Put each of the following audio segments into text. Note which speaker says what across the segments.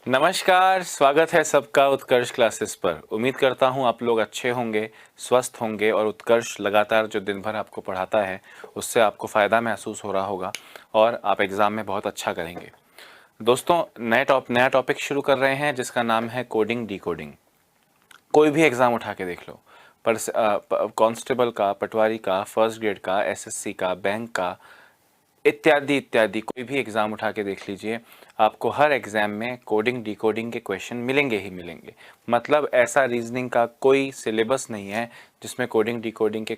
Speaker 1: नमस्कार, स्वागत है सबका उत्कर्ष क्लासेस पर। उम्मीद करता हूँ आप लोग अच्छे होंगे, स्वस्थ होंगे और उत्कर्ष लगातार जो दिन भर आपको पढ़ाता है उससे आपको फ़ायदा महसूस हो रहा होगा और आप एग्ज़ाम में बहुत अच्छा करेंगे। दोस्तों, नया टॉपिक शुरू कर रहे हैं जिसका नाम है कोडिंग डिकोडिंग। कोई भी एग्ज़ाम उठा के देख लो, पर कांस्टेबल का, पटवारी का, फर्स्ट ग्रेड का, एसएससी का, बैंक का, इत्यादि इत्यादि कोई भी एग्ज़ाम उठा के देख लीजिए, आपको हर एग्ज़ाम में कोडिंग डिकोडिंग के क्वेश्चन मिलेंगे ही मिलेंगे। मतलब ऐसा रीजनिंग का कोई सिलेबस नहीं है जिसमें कोडिंग डिकोडिंग के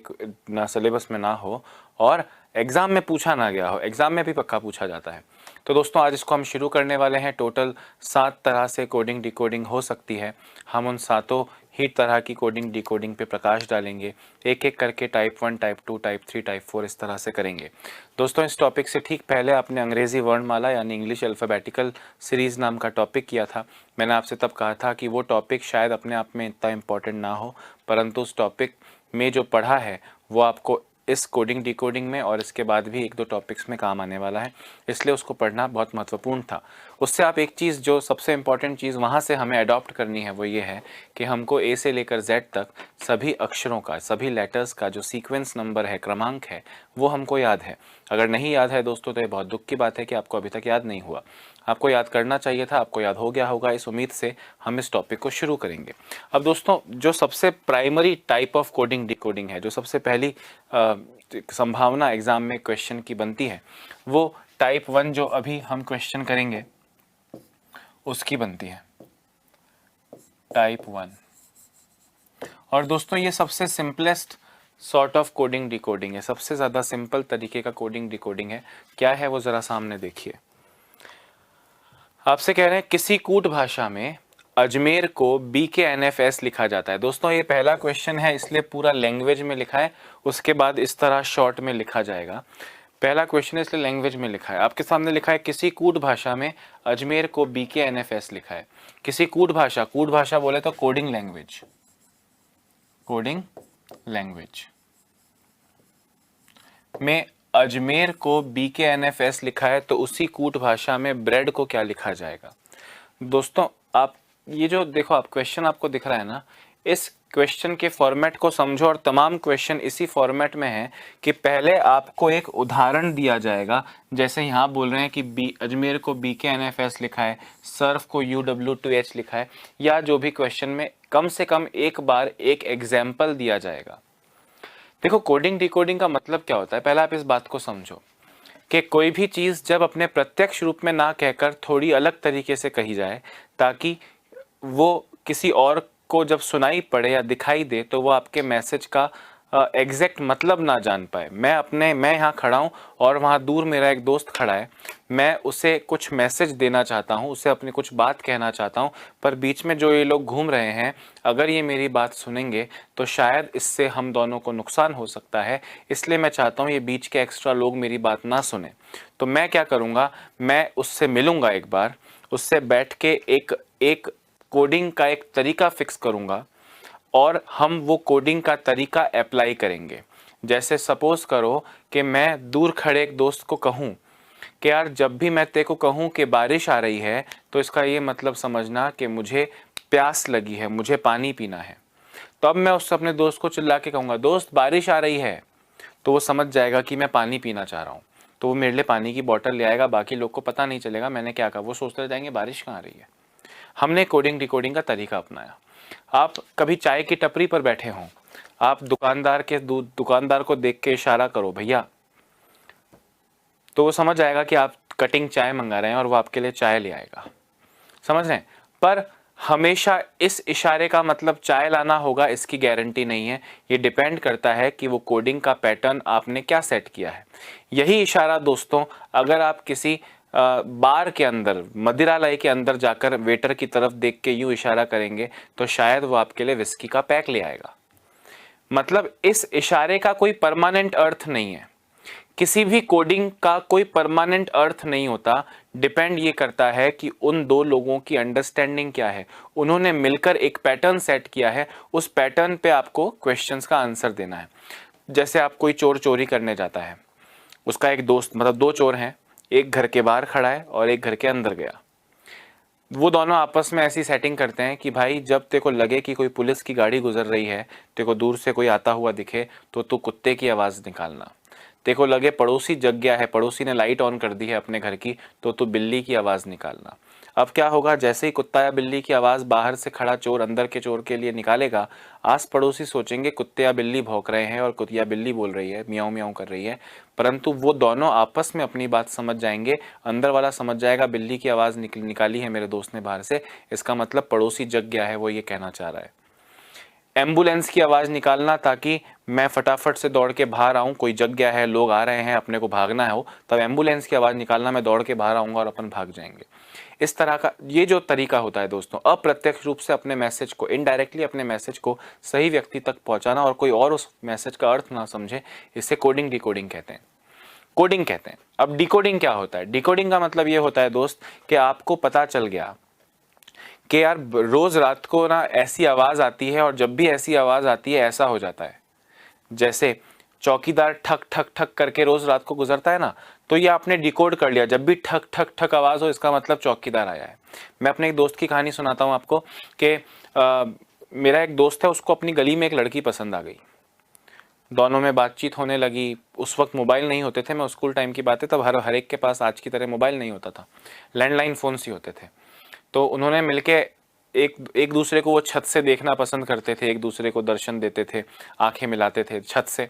Speaker 1: ना सिलेबस में ना हो और एग्ज़ाम में पूछा ना गया हो। एग्ज़ाम में भी पक्का पूछा जाता है। तो दोस्तों, आज इसको हम शुरू करने वाले हैं। टोटल 7 तरह से कोडिंग डिकोडिंग हो सकती है। हम उन सातों ही तरह की कोडिंग डिकोडिंग पे प्रकाश डालेंगे। एक एक करके टाइप 1, टाइप 2, टाइप 3, टाइप 4 इस तरह से करेंगे। दोस्तों, इस टॉपिक से ठीक पहले आपने अंग्रेज़ी वर्णमाला यानी इंग्लिश अल्फ़ाबेटिकल सीरीज़ नाम का टॉपिक किया था। मैंने आपसे तब कहा था कि वो टॉपिक शायद अपने आप में इतना इम्पोर्टेंट ना हो, परंतु उस टॉपिक में जो पढ़ा है वो आपको इस कोडिंग डिकोडिंग में और इसके बाद भी 1-2 टॉपिक्स में काम आने वाला है, इसलिए उसको पढ़ना बहुत महत्वपूर्ण था। उससे आप एक चीज़, जो सबसे इम्पॉर्टेंट चीज़ वहाँ से हमें अडॉप्ट करनी है वो ये है कि हमको ए से लेकर जेड तक सभी अक्षरों का, सभी लेटर्स का जो सीक्वेंस नंबर है, क्रमांक है, वो हमको याद है। अगर नहीं याद है दोस्तों तो ये बहुत दुख की बात है कि आपको अभी तक याद नहीं हुआ। आपको याद करना चाहिए था, आपको याद हो गया होगा। इस उम्मीद से हम इस टॉपिक को शुरू करेंगे। अब दोस्तों, जो सबसे primary type of coding decoding है, जो सबसे पहली संभावना एग्जाम में क्वेश्चन की बनती है, वो टाइप 1 जो अभी हम क्वेश्चन करेंगे उसकी बनती है, टाइप 1। और दोस्तों, ये सबसे simplest sort of coding decoding है, सबसे ज़्यादा सिंपल तरीके का कोडिंग डिकोडिंग है। क्या है वो ज़रा सामने देखिए। आपसे कह रहे हैं किसी कूट भाषा में अजमेर को BKNFS लिखा जाता है। दोस्तों, ये पहला क्वेश्चन है इसलिए पूरा लैंग्वेज में लिखा है, उसके बाद इस तरह शॉर्ट में लिखा जाएगा। पहला क्वेश्चन है इसलिए लैंग्वेज में लिखा है। आपके सामने लिखा है किसी कूट भाषा में अजमेर को BKNFS लिखा है। किसी कूट भाषा बोले तो कोडिंग लैंग्वेज, कोडिंग लैंग्वेज में अजमेर को BKNFS लिखा है, तो उसी कूट भाषा में ब्रेड को क्या लिखा जाएगा। दोस्तों, आप ये जो देखो, आप क्वेश्चन आपको दिख रहा है ना, इस क्वेश्चन के फॉर्मेट को समझो। और तमाम क्वेश्चन इसी फॉर्मेट में है कि पहले आपको एक उदाहरण दिया जाएगा, जैसे यहाँ बोल रहे हैं कि अजमेर को BKNFS लिखा है, सर्फ को UW2H लिखा है, या जो भी क्वेश्चन में कम से कम एक बार एक एग्जाम्पल दिया जाएगा। देखो, कोडिंग डिकोडिंग का मतलब क्या होता है, पहले आप इस बात को समझो कि कोई भी चीज़ जब अपने प्रत्यक्ष रूप में ना कहकर थोड़ी अलग तरीके से कही जाए, ताकि वो किसी और को जब सुनाई पड़े या दिखाई दे तो वो आपके मैसेज का एग्जैक्ट मतलब ना जान पाए। मैं यहाँ खड़ा हूँ और वहाँ दूर मेरा एक दोस्त खड़ा है, मैं उसे कुछ मैसेज देना चाहता हूँ, उसे अपनी कुछ बात कहना चाहता हूँ, पर बीच में जो ये लोग घूम रहे हैं, अगर ये मेरी बात सुनेंगे तो शायद इससे हम दोनों को नुकसान हो सकता है। इसलिए मैं चाहता हूँ ये बीच के एक्स्ट्रा लोग मेरी बात ना सुने। तो मैं क्या करूँगा, मैं उससे मिलूँगा, एक बार उससे बैठ के एक कोडिंग का एक तरीका फिक्स करूँगा और हम वो कोडिंग का तरीका अप्लाई करेंगे। जैसे सपोज करो कि मैं दूर खड़े एक दोस्त को कहूँ कि यार, जब भी मैं तेरे को कहूँ कि बारिश आ रही है तो इसका ये मतलब समझना कि मुझे प्यास लगी है, मुझे पानी पीना है। तो अब मैं उस अपने दोस्त को चिल्ला के कहूँगा, दोस्त बारिश आ रही है, तो वो समझ जाएगा कि मैं पानी पीना चाह रहा हूँ, तो वो मेरे लिए पानी की बोतल ले आएगा। बाकी लोग को पता नहीं चलेगा मैंने क्या कहा, वो सोचते रह जाएंगे बारिश कहाँ आ रही है। हमने कोडिंग डिकोडिंग का तरीका अपनाया। आप कभी चाय की टपरी पर बैठे हों, आप दुकानदार को देख के इशारा करो भैया, तो वो समझ जाएगा कि आप कटिंग चाय मंगा रहे हैं और वो आपके लिए चाय ले आएगा। समझ रहे हैं? पर हमेशा इस इशारे का मतलब चाय लाना होगा, इसकी गारंटी नहीं है। ये डिपेंड करता है कि वो कोडिंग का पैटर्न आपने क्या सेट किया है। यही इशारा दोस्तों, अगर आप किसी बार के अंदर, मदिरालय के अंदर जाकर वेटर की तरफ देख के यूं इशारा करेंगे तो शायद वो आपके लिए विस्की का पैक ले आएगा। मतलब इस इशारे का कोई परमानेंट अर्थ नहीं है। किसी भी कोडिंग का कोई परमानेंट अर्थ नहीं होता। डिपेंड ये करता है कि उन दो लोगों की अंडरस्टैंडिंग क्या है, उन्होंने मिलकर एक पैटर्न सेट किया है, उस पैटर्न पे आपको क्वेश्चंस का आंसर देना है। जैसे आप कोई चोर चोरी करने जाता है, उसका एक दोस्त, मतलब दो चोर हैं, एक घर के बाहर खड़ा है और एक घर के अंदर गया। वो दोनों आपस में ऐसी सेटिंग करते हैं कि भाई जब तेरे को लगे कि कोई पुलिस की गाड़ी गुजर रही है, तेरे को दूर से कोई आता हुआ दिखे, तो तू कुत्ते की आवाज़ निकालना। तेरे को लगे पड़ोसी जग गया है, पड़ोसी ने लाइट ऑन कर दी है अपने घर की, तो तू बिल्ली की आवाज़ निकालना। अब क्या होगा, जैसे ही कुत्ता या बिल्ली की आवाज़ बाहर से खड़ा चोर अंदर के चोर के लिए निकालेगा, आस पड़ोसी सोचेंगे कुत्ते या बिल्ली भौंक रहे हैं और कुत्ते या बिल्ली बोल रही है, मियाऊं मियाऊं कर रही है, परंतु वो दोनों आपस में अपनी बात समझ जाएंगे। अंदर वाला समझ जाएगा बिल्ली की आवाज़ निकाली है मेरे दोस्त ने बाहर से, इसका मतलब पड़ोसी जग गया है, वो ये कहना चाह रहा है। एम्बुलेंस की आवाज़ निकालना ताकि मैं फटाफट से दौड़ के बाहर आऊँ, कोई जग गया है, लोग आ रहे हैं, अपने को भागना हो, तब एम्बुलेंस की आवाज़ निकालना, मैं दौड़ के बाहर आऊँगा और अपन भाग जाएंगे। इस तरह का ये जो तरीका होता है दोस्तों, अप्रत्यक्ष रूप से अपने मैसेज को, इनडायरेक्टली अपने मैसेज को सही व्यक्ति तक पहुंचाना और कोई और उस मैसेज का अर्थ ना समझे, इसे कोडिंग डिकोडिंग कहते हैं, कोडिंग कहते हैं। अब डिकोडिंग क्या होता है? डिकोडिंग का मतलब ये होता है दोस्त कि आपको पता चल गया कि यार रोज रात को ना ऐसी आवाज आती है और जब भी ऐसी आवाज आती है ऐसा हो जाता है। जैसे चौकीदार ठक ठक ठक करके रोज रात को गुजरता है ना, तो ये आपने डिकोड कर लिया, जब भी ठक ठक ठक आवाज हो इसका मतलब चौकीदार आया है। मैं अपने एक दोस्त की कहानी सुनाता हूँ आपको कि मेरा एक दोस्त है, उसको अपनी गली में एक लड़की पसंद आ गई, दोनों में बातचीत होने लगी। उस वक्त मोबाइल नहीं होते थे, मैं स्कूल टाइम की बात है, तब हर एक के पास आज की तरह मोबाइल नहीं होता था, लैंडलाइन फ़ोन ही होते थे। तो उन्होंने मिलके एक दूसरे को वो छत से देखना पसंद करते थे, एक दूसरे को दर्शन देते थे, आंखें मिलाते थे छत से।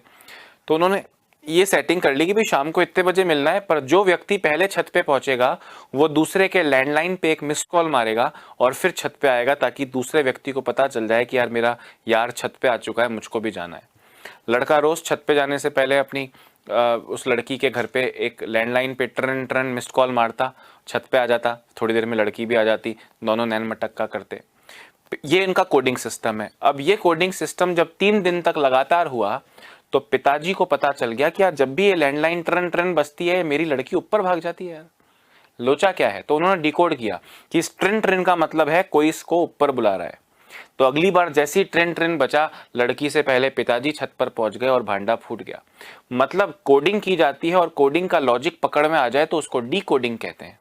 Speaker 1: तो उन्होंने ये सेटिंग कर ली कि भाई शाम को इतने बजे मिलना है, पर जो व्यक्ति पहले छत पे पहुंचेगा वो दूसरे के लैंडलाइन पे एक मिस कॉल मारेगा और फिर छत पे आएगा, ताकि दूसरे व्यक्ति को पता चल जाए कि यार मेरा यार छत पे आ चुका है, मुझको भी जाना है। लड़का रोज छत पे जाने से पहले अपनी उस लड़की के घर पे एक लैंडलाइन पे ट्रन ट्रन मिस्ड कॉल मारता, छत पे आ जाता, थोड़ी देर में लड़की भी आ जाती, दोनों नैन मटक्का करते। ये इनका कोडिंग सिस्टम है। अब ये कोडिंग सिस्टम जब 3 दिन तक लगातार हुआ तो पिताजी को पता चल गया कि यार जब भी ये लैंडलाइन ट्रन ट्रन बजती है मेरी लड़की ऊपर भाग जाती है, यार लोचा क्या है। तो उन्होंने डिकोड किया कि इस ट्रन ट्रन का मतलब है कोई इसको ऊपर बुला रहा है। तो अगली बार जैसी ट्रेन बचा, लड़की से पहले पिताजी छत पर पहुंच गए और भांडा फूट गया। मतलब कोडिंग की जाती है और कोडिंग का लॉजिक पकड़ में आ जाए तो उसको डी कोडिंग कहते हैं।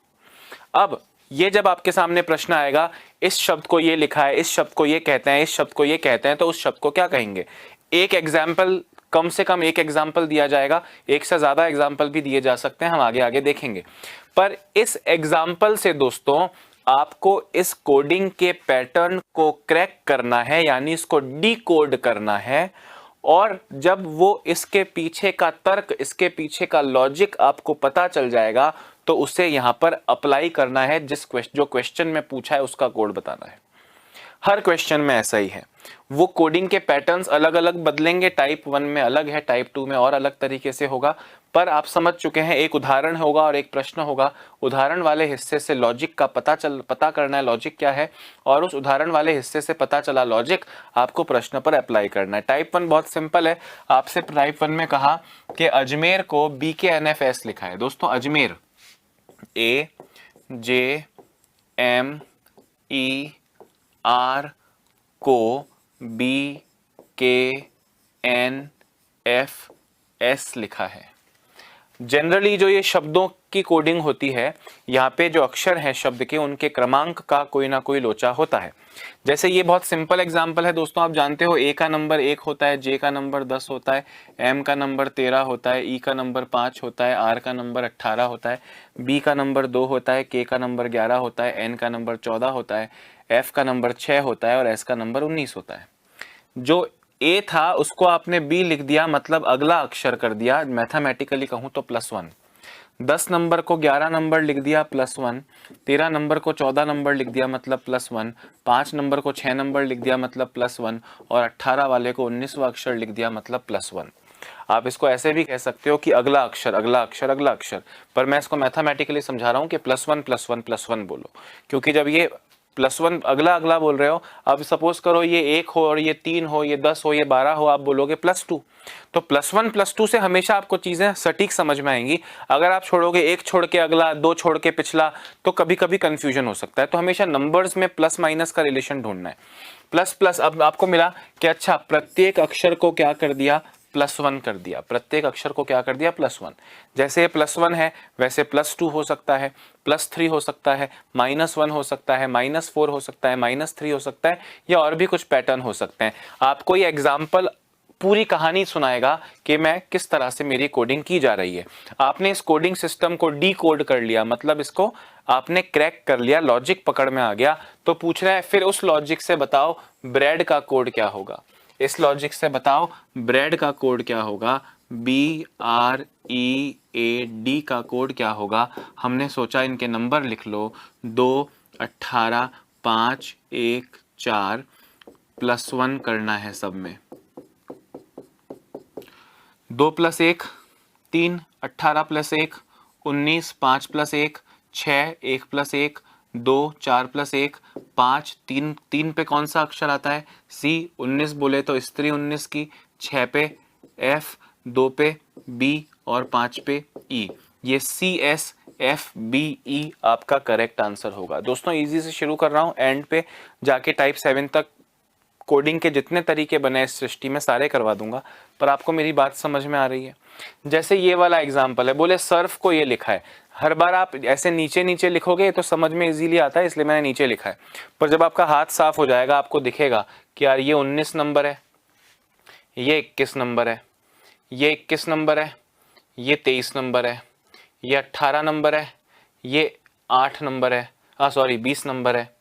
Speaker 1: अब ये जब आपके सामने प्रश्न आएगा, इस शब्द को ये लिखा है, इस शब्द को ये कहते हैं, इस शब्द को ये कहते हैं, तो उस शब्द को क्या कहेंगे? एक एग्जाम्पल, कम से कम एक एग्जाम्पल दिया जाएगा, एक से ज्यादा एग्जाम्पल भी दिए जा सकते हैं, हम आगे आगे देखेंगे। पर इस एग्जाम्पल से दोस्तों आपको इस कोडिंग के पैटर्न को क्रैक करना है, यानी इसको डीकोड करना है। और जब वो इसके पीछे का तर्क, इसके पीछे का लॉजिक आपको पता चल जाएगा तो उसे यहां पर अप्लाई करना है, जो क्वेश्चन में पूछा है उसका कोड बताना है। हर क्वेश्चन में ऐसा ही है। वो कोडिंग के पैटर्न्स अलग अलग बदलेंगे, टाइप 1 में अलग है, टाइप 2 में और अलग तरीके से होगा। पर आप समझ चुके हैं, एक उदाहरण होगा और एक प्रश्न होगा। उदाहरण वाले हिस्से से लॉजिक का पता करना है, लॉजिक क्या है, और उस उदाहरण वाले हिस्से से पता चला लॉजिक, आपको प्रश्न पर अप्लाई करना है। टाइप 1 बहुत सिंपल है। आपसे टाइप 1 में कहा कि अजमेर को BKNFS लिखा है। दोस्तों अजमेर AJMER को BKNFS लिखा है। जनरली जो ये शब्दों की कोडिंग होती है, यहाँ पे जो अक्षर हैं शब्द के, उनके क्रमांक का कोई ना कोई लोचा होता है। जैसे ये बहुत सिंपल एग्जांपल है दोस्तों, आप जानते हो A का नंबर 1 होता है, J का नंबर 10 होता है, M का नंबर 13 होता है, E का नंबर 5 होता है, R का नंबर 18 होता है, B का नंबर 2 होता है, K का नंबर 11 होता है, N का नंबर 14 होता है, F का नंबर 6 होता है और S का नंबर 19 होता है। जो A था उसको आपने B लिख दिया, मतलब अगला अक्षर कर दिया, मैथमेटिकली कहूँ तो +1। 10 नंबर को 11 नंबर लिख दिया +1, 13 नंबर को 14 नंबर लिख दिया मतलब +1, 5 नंबर को 6 नंबर लिख दिया मतलब +1, और 18 वाले को 19वां अक्षर लिख दिया मतलब +1। आप इसको ऐसे भी कह सकते हो कि अगला अक्षर अगला अक्षर अगला अक्षर, पर मैं इसको मैथमेटिकली समझा रहा हूँ कि +1 बोलो, क्योंकि जब ये +1 अगला अगला बोल रहे हो, अब सपोज करो ये 1 हो और ये 3 हो, ये 10 हो, ये 12 हो, आप बोलोगे +2, तो +1 +2 से हमेशा आपको चीजें सटीक समझ में आएंगी। अगर आप छोड़ोगे, एक छोड़ के अगला, 2 छोड़ के पिछला, तो कभी कभी कंफ्यूजन हो सकता है। तो हमेशा नंबर्स में प्लस माइनस का रिलेशन ढूंढना है। प्लस प्लस अब आपको मिला कि अच्छा प्रत्येक अक्षर को क्या कर दिया, +1 कर दिया, प्रत्येक अक्षर को क्या कर दिया +1। जैसे ये +1 है वैसे +2 हो सकता है, +3 हो सकता है, -1 हो सकता है, -4 हो सकता है, -3 हो सकता है, या और भी कुछ पैटर्न हो सकते हैं। आपको ये एग्जाम्पल पूरी कहानी सुनाएगा कि मैं किस तरह से मेरी कोडिंग की जा रही है। आपने इस कोडिंग सिस्टम को डी कोड कर लिया, मतलब इसको आपने क्रैक कर लिया, लॉजिक पकड़ में आ गया, तो पूछ रहा है फिर उस लॉजिक से बताओ ब्रेड का कोड क्या होगा। इस लॉजिक से बताओ ब्रेड का कोड क्या होगा, BREAD का कोड क्या होगा। हमने सोचा इनके नंबर लिख लो, 2, 18, 5, 1, 4, +1 करना है सब में। 2 + 1 3, 18 + 1 19, 5 + 1 6, 1 + 1 2, 4 + 1 5, 3 3 पे कौन सा अक्षर आता है C, 19 बोले तो स्त्री 19 की, 6 पे F, 2 पे B और 5 पे E। ये CSFBE आपका करेक्ट आंसर होगा। दोस्तों इजी से शुरू कर रहा हूं, एंड पे जाके टाइप 7 तक कोडिंग के जितने तरीके बने इस सृष्टि में सारे करवा दूंगा, पर आपको मेरी बात समझ में आ रही है। जैसे ये वाला एग्जाम्पल है, बोले सर्फ को ये लिखा है। हर बार आप ऐसे नीचे नीचे लिखोगे तो समझ में इजीली आता है, इसलिए मैंने नीचे लिखा है। पर जब आपका हाथ साफ हो जाएगा आपको दिखेगा कि यार ये 19 नंबर है, ये 21 नंबर है, ये 21 नंबर है, ये 23 नंबर है, ये 18 नंबर है, ये 8 नंबर है, सॉरी 20 नंबर है,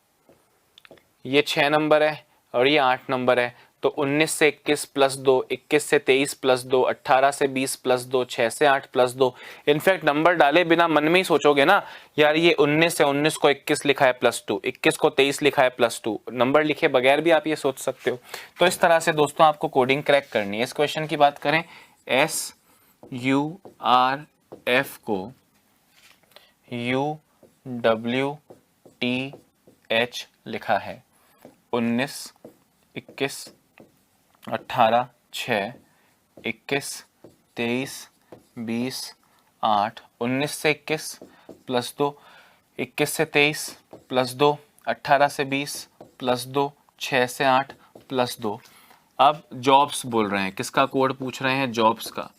Speaker 1: ये 6 नंबर है और ये 8 नंबर है। तो 19 से 21 + 2, 21 से 23 + 2, 18 से 20 + 2, 6 से 8 + 2। इनफैक्ट नंबर डाले बिना मन में ही सोचोगे ना, यार ये 19 से 19 को 21 लिखा है +2, 21 को 23 लिखा है +2। नंबर लिखे बगैर भी आप ये सोच सकते हो। तो इस तरह से दोस्तों आपको कोडिंग क्रैक करनी है। इस क्वेश्चन की बात करें, SURF को UWTH लिखा है। 19, 21, 18, 6, 21, 23, 20, 8, 19 से 21 + 2, 21 से 23 + 2, 18 से 20 + 2, 6 से 8 + 2। अब जॉब्स बोल रहे हैं, किसका कोड पूछ रहे हैं, जॉब्स का।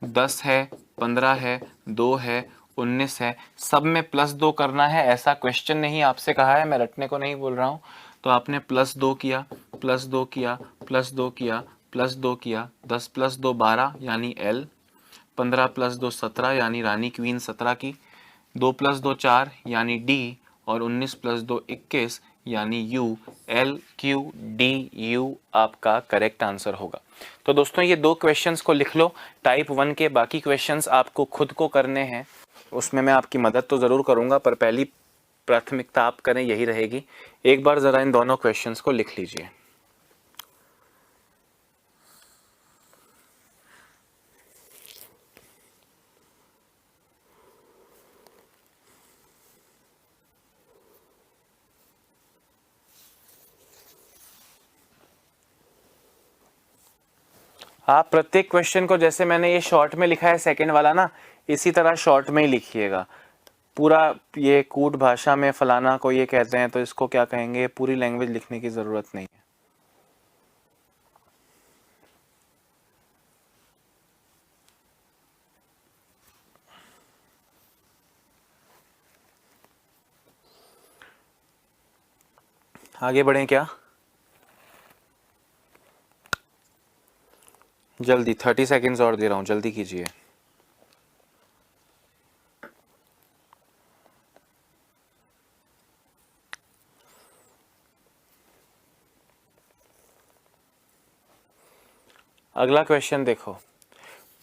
Speaker 1: 10 है, 15 है, 2 है, 19 है, सब में +2 करना है, ऐसा क्वेश्चन नहीं आपसे कहा है, मैं रटने को नहीं बोल रहा हूँ। तो आपने +2 किया, +2 किया, +2 किया, +2 किया, 10 + 2 12 यानी L, 15 + 2 17 यानी रानी क्वीन 17 की, 2 + 2 4 यानी D, और 19 + 2 21 यानी U। LQDU आपका करेक्ट आंसर होगा। तो दोस्तों ये 2 क्वेश्चंस को लिख लो टाइप 1 के। बाकी क्वेश्चंस आपको खुद को करने हैं, उसमें मैं आपकी मदद तो ज़रूर करूँगा, पर पहली प्राथमिकता आप करें यही रहेगी। एक बार ज़रा इन दोनों क्वेश्चंस को लिख लीजिए। आप प्रत्येक क्वेश्चन को जैसे मैंने ये शॉर्ट में लिखा है सेकंड वाला ना, इसी तरह शॉर्ट में ही लिखिएगा। पूरा ये कूट भाषा में फलाना को ये कहते हैं तो इसको क्या कहेंगे, पूरी लैंग्वेज लिखने की ज़रूरत नहीं है। आगे बढ़ें क्या, जल्दी 30 सेकेंड्स और दे रहा हूँ, जल्दी कीजिए। अगला क्वेश्चन देखो,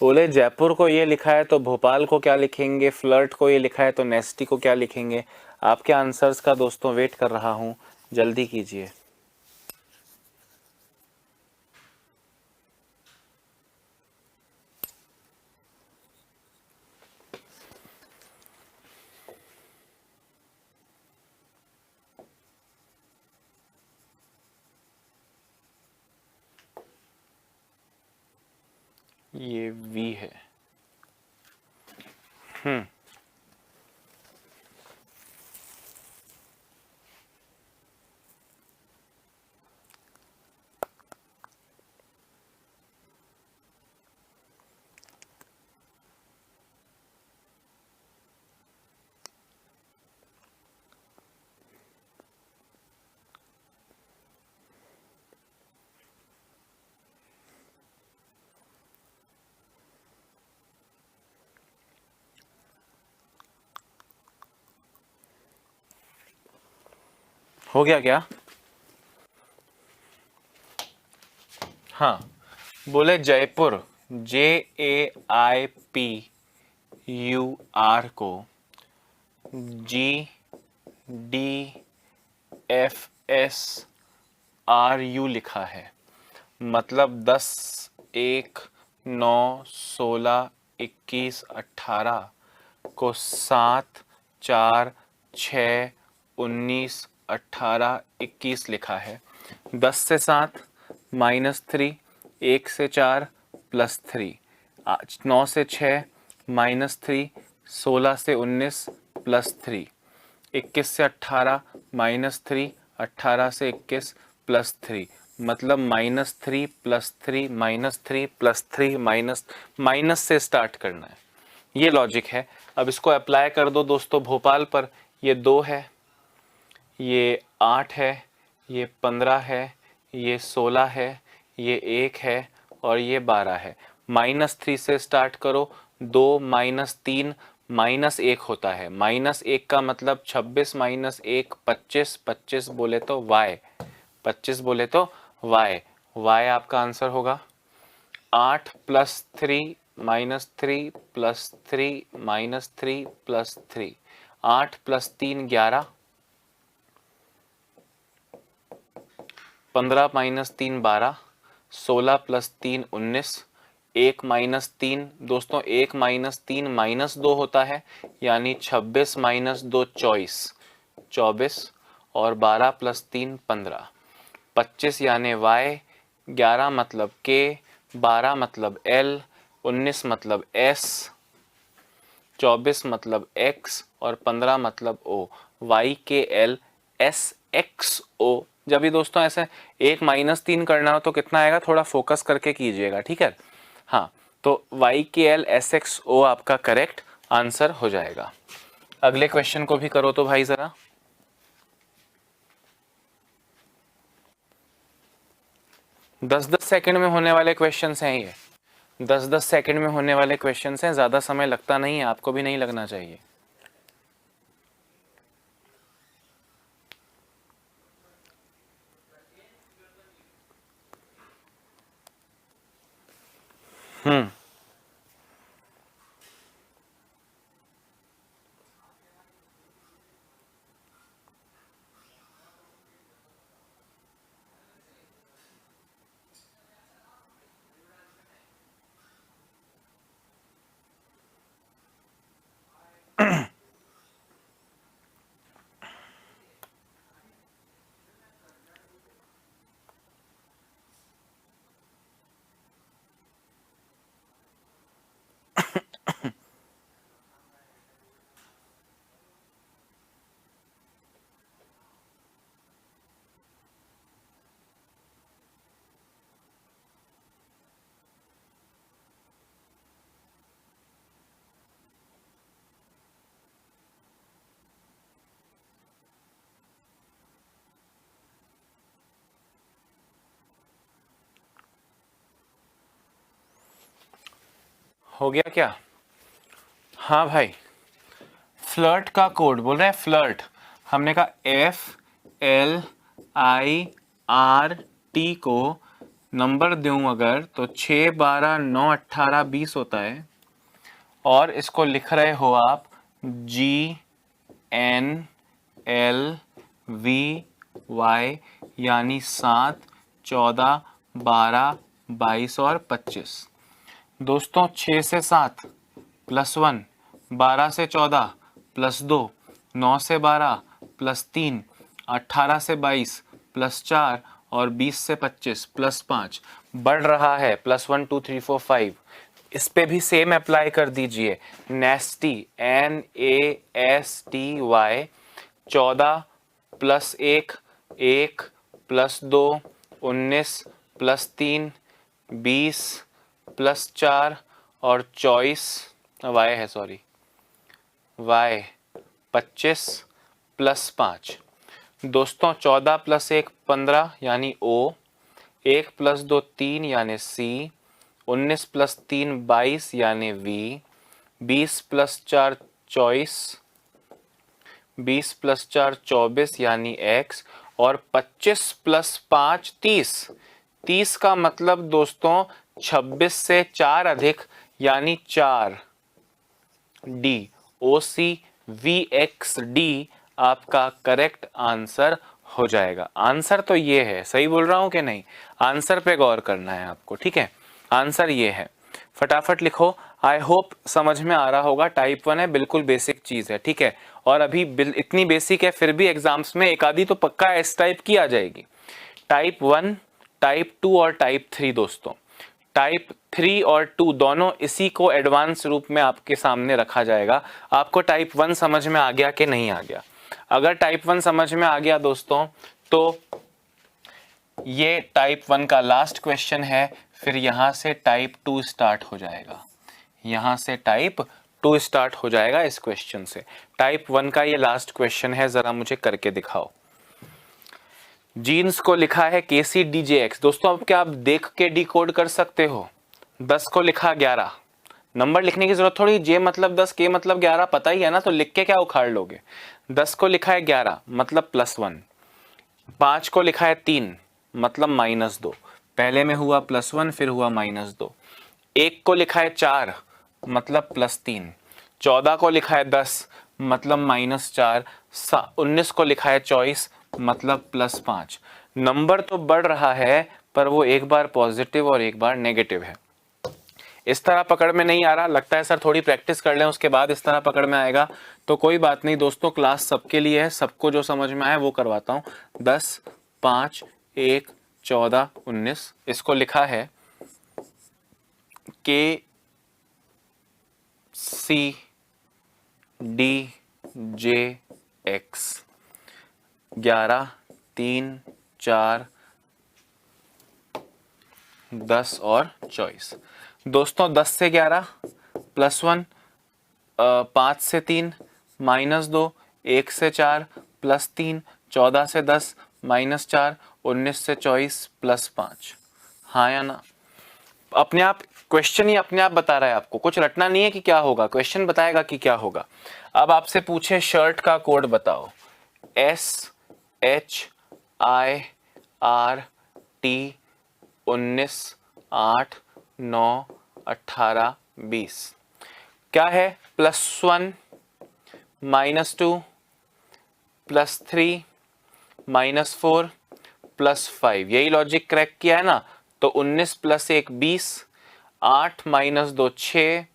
Speaker 1: बोले जयपुर को ये लिखा है तो भोपाल को क्या लिखेंगे, फ्लर्ट को ये लिखा है तो नेस्टी को क्या लिखेंगे। आपके आंसर्स का दोस्तों वेट कर रहा हूँ, जल्दी कीजिए। ये वी है। हो गया क्या? हाँ, बोले जयपुर JAIPUR को GDFSRU लिखा है। मतलब 10, 1, 9, 16, 21, 18 को 7, 4, 6, 19, 18, 21 लिखा है। 10 से 7 -3, 1 से 4 +3, 9 से 6 -3, 16 से 19 +3, 21 से 18 -3, 18 से 21 +3, मतलब -3 +3 -3 +3 माइनस से स्टार्ट करना है। ये लॉजिक है। अब इसको अप्लाई कर दो दोस्तों भोपाल पर। ये 2 है, ये 8 है, ये 15 है, ये 16 है, ये 1 है और ये 12 है। -3 से स्टार्ट करो। 2 -3 -1 होता है। -1 का मतलब 26 -1 25, 25 बोले तो y, 25 बोले तो y, y आपका आंसर होगा। 8 +3 -3 +3 -3 +3, 8 +3 11, 15 -3 12, 16 +3 19, 1 -3 दोस्तों 1 -3 -2 होता है, यानी 26 -2 24, 24 और 12 +3 15, 25 यानी y, 11 मतलब k, 12 मतलब l, 19 मतलब s, 24 मतलब x और 15 मतलब o, YKLSXO। जब भी दोस्तों ऐसे 1 -3 करना हो तो कितना आएगा, थोड़ा फोकस करके कीजिएगा, ठीक है। हाँ, तो YKLSXO आपका करेक्ट आंसर हो जाएगा। अगले क्वेश्चन को भी करो तो भाई जरा। दस 10 सेकंड में होने वाले क्वेश्चंस हैं ये। 10 सेकंड में होने वाले क्वेश्चंस हैं, ज़्यादा समय लगता नहीं है, आपको भी नहीं लगना चाहिए। हो गया क्या? हाँ भाई, फ्लर्ट का कोड बोल रहे हैं, फ्लर्ट। हमने कहा FLIRT को नंबर दूं अगर तो 6, 12, 9, 18, 20 होता है। और इसको लिख रहे हो आप GNLVY, यानी 7, 14, 12, 22 और 25। दोस्तों 6 से 7 +1, 12 से 14 +2, 9 से 12 +3, 18 से 22 +4 और 20 से 25 +5 बढ़ रहा है। +1 2 3 4 5। इस पे भी सेम अप्लाई कर दीजिए। नेस्टी NASTY 14 +1 1 +2 19 +3 20 +4 और 24 y है, सॉरी y 25 +5। दोस्तों 14 + 1 15 यानी O, 1 + 2 3 यानी C, 19 + 3 22 यानी V, 20 + 4 24, 20 + 4 24 यानी x, और 25 + 5 30। 30 का मतलब दोस्तों 26 से 4 अधिक यानी 4 D। OCVXD आपका करेक्ट आंसर हो जाएगा। आंसर तो ये है, सही बोल रहा हूं कि नहीं? आंसर पे गौर करना है आपको, ठीक है। आंसर ये है, फटाफट लिखो। आई होप समझ में आ रहा होगा। टाइप 1 है, बिल्कुल बेसिक चीज है, ठीक है। और अभी इतनी बेसिक है, फिर भी एग्जाम्स में एक आधी तो पक्का एस टाइप की आ जाएगी। टाइप 1, टाइप 2 और टाइप 3 दोस्तों। टाइप 3 और 2 दोनों इसी को एडवांस रूप में आपके सामने रखा जाएगा। आपको टाइप 1 समझ में आ गया कि नहीं आ गया? अगर टाइप 1 समझ में आ गया दोस्तों, तो ये टाइप 1 का लास्ट क्वेश्चन है। फिर यहां से टाइप 2 स्टार्ट हो जाएगा। यहां से टाइप 2 स्टार्ट हो जाएगा इस क्वेश्चन से। टाइप 1 का ये लास्ट क्वेश्चन है, जरा मुझे करके दिखाओ। जीन्स को लिखा है KCDJX। दोस्तों अब क्या आप देख के डिकोड कर सकते हो? 10 को लिखा 11। नंबर लिखने की जरूरत थोड़ी, J मतलब 10, K मतलब 11, पता ही है ना, तो लिख के क्या उखाड़ लोगे। 10 को लिखा है 11 मतलब +1। 5 को लिखा है 3 मतलब -2। पहले में हुआ +1 फिर हुआ -2। 1 को लिखा है 4 मतलब +3। 14 को लिखा है 10 मतलब -4। 19 को लिखा है 24 मतलब +5। नंबर तो बढ़ रहा है, पर वो एक बार पॉजिटिव और एक बार नेगेटिव है। इस तरह पकड़ में नहीं आ रहा, लगता है सर थोड़ी प्रैक्टिस कर लें उसके बाद इस तरह पकड़ में आएगा। तो कोई बात नहीं दोस्तों, क्लास सबके लिए है, सबको जो समझ में आए वो करवाता हूँ। 10, 5, 1, 14, 19। इसको लिखा है KCDJX। 11, 3, 4, 10 और 24। दोस्तों 10 से 11 +1, 5 से 3 -2, 1 से 4 +3, 14 से 10 -4, 19 से 24 +5। हाँ या ना? अपने आप क्वेश्चन ही अपने आप बता रहा है आपको, कुछ रटना नहीं है कि क्या होगा, क्वेश्चन बताएगा कि क्या होगा। अब आपसे पूछे शर्ट का कोड बताओ। SHIRT 19, 8, 9, 18, 20। क्या है? +1, -2, +3, -4, +5। यही लॉजिक क्रैक किया है ना? तो 19 + 1 20, 8 - 2 6,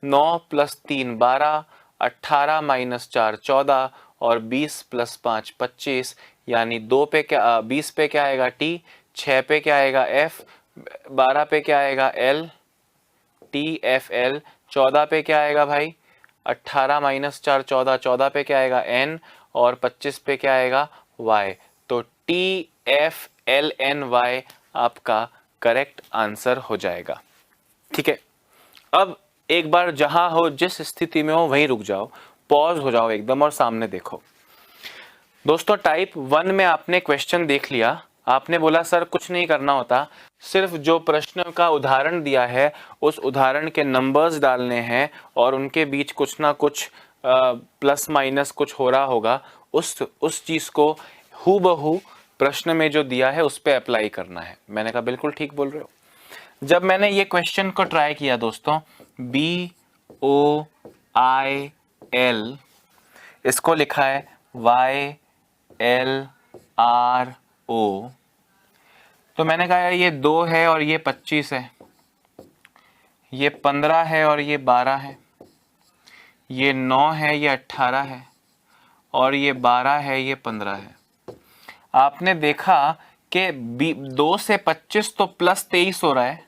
Speaker 1: 9 + 3 12, 18 - 4 14 और 20 + 5 25। यानी 2 पे क्या, 20 पे क्या आएगा T, 6 पे क्या आएगा F, 12 पे क्या आएगा L, TFL, 14 पे क्या आएगा भाई 18 - 4 14, 14 पे क्या आएगा N, और 25 पे क्या आएगा Y। तो TFLNY आपका करेक्ट आंसर हो जाएगा, ठीक है। अब एक बार जहां हो, जिस स्थिति में हो वहीं रुक जाओ, पॉज हो जाओ एकदम और सामने देखो। दोस्तों टाइप 1 में आपने क्वेश्चन देख लिया, आपने बोला सर कुछ नहीं करना होता, सिर्फ जो प्रश्न का उदाहरण दिया है उस उदाहरण के नंबर्स डालने हैं और उनके बीच कुछ ना कुछ प्लस माइनस कुछ हो रहा होगा, उस चीज को हूबहू प्रश्न में जो दिया है उस पर अप्लाई करना है। मैंने कहा बिल्कुल ठीक बोल रहे हो। जब मैंने ये क्वेश्चन को ट्राई किया दोस्तों, BOIL, इसको लिखा है YLRO, तो मैंने कहा यार ये 2 है और ये 25 है, ये 15 है और ये 12 है, ये 9 है, ये 18 है, और ये 12 है, ये 15 है। आपने देखा कि 2 से 25 तो +23 हो रहा है,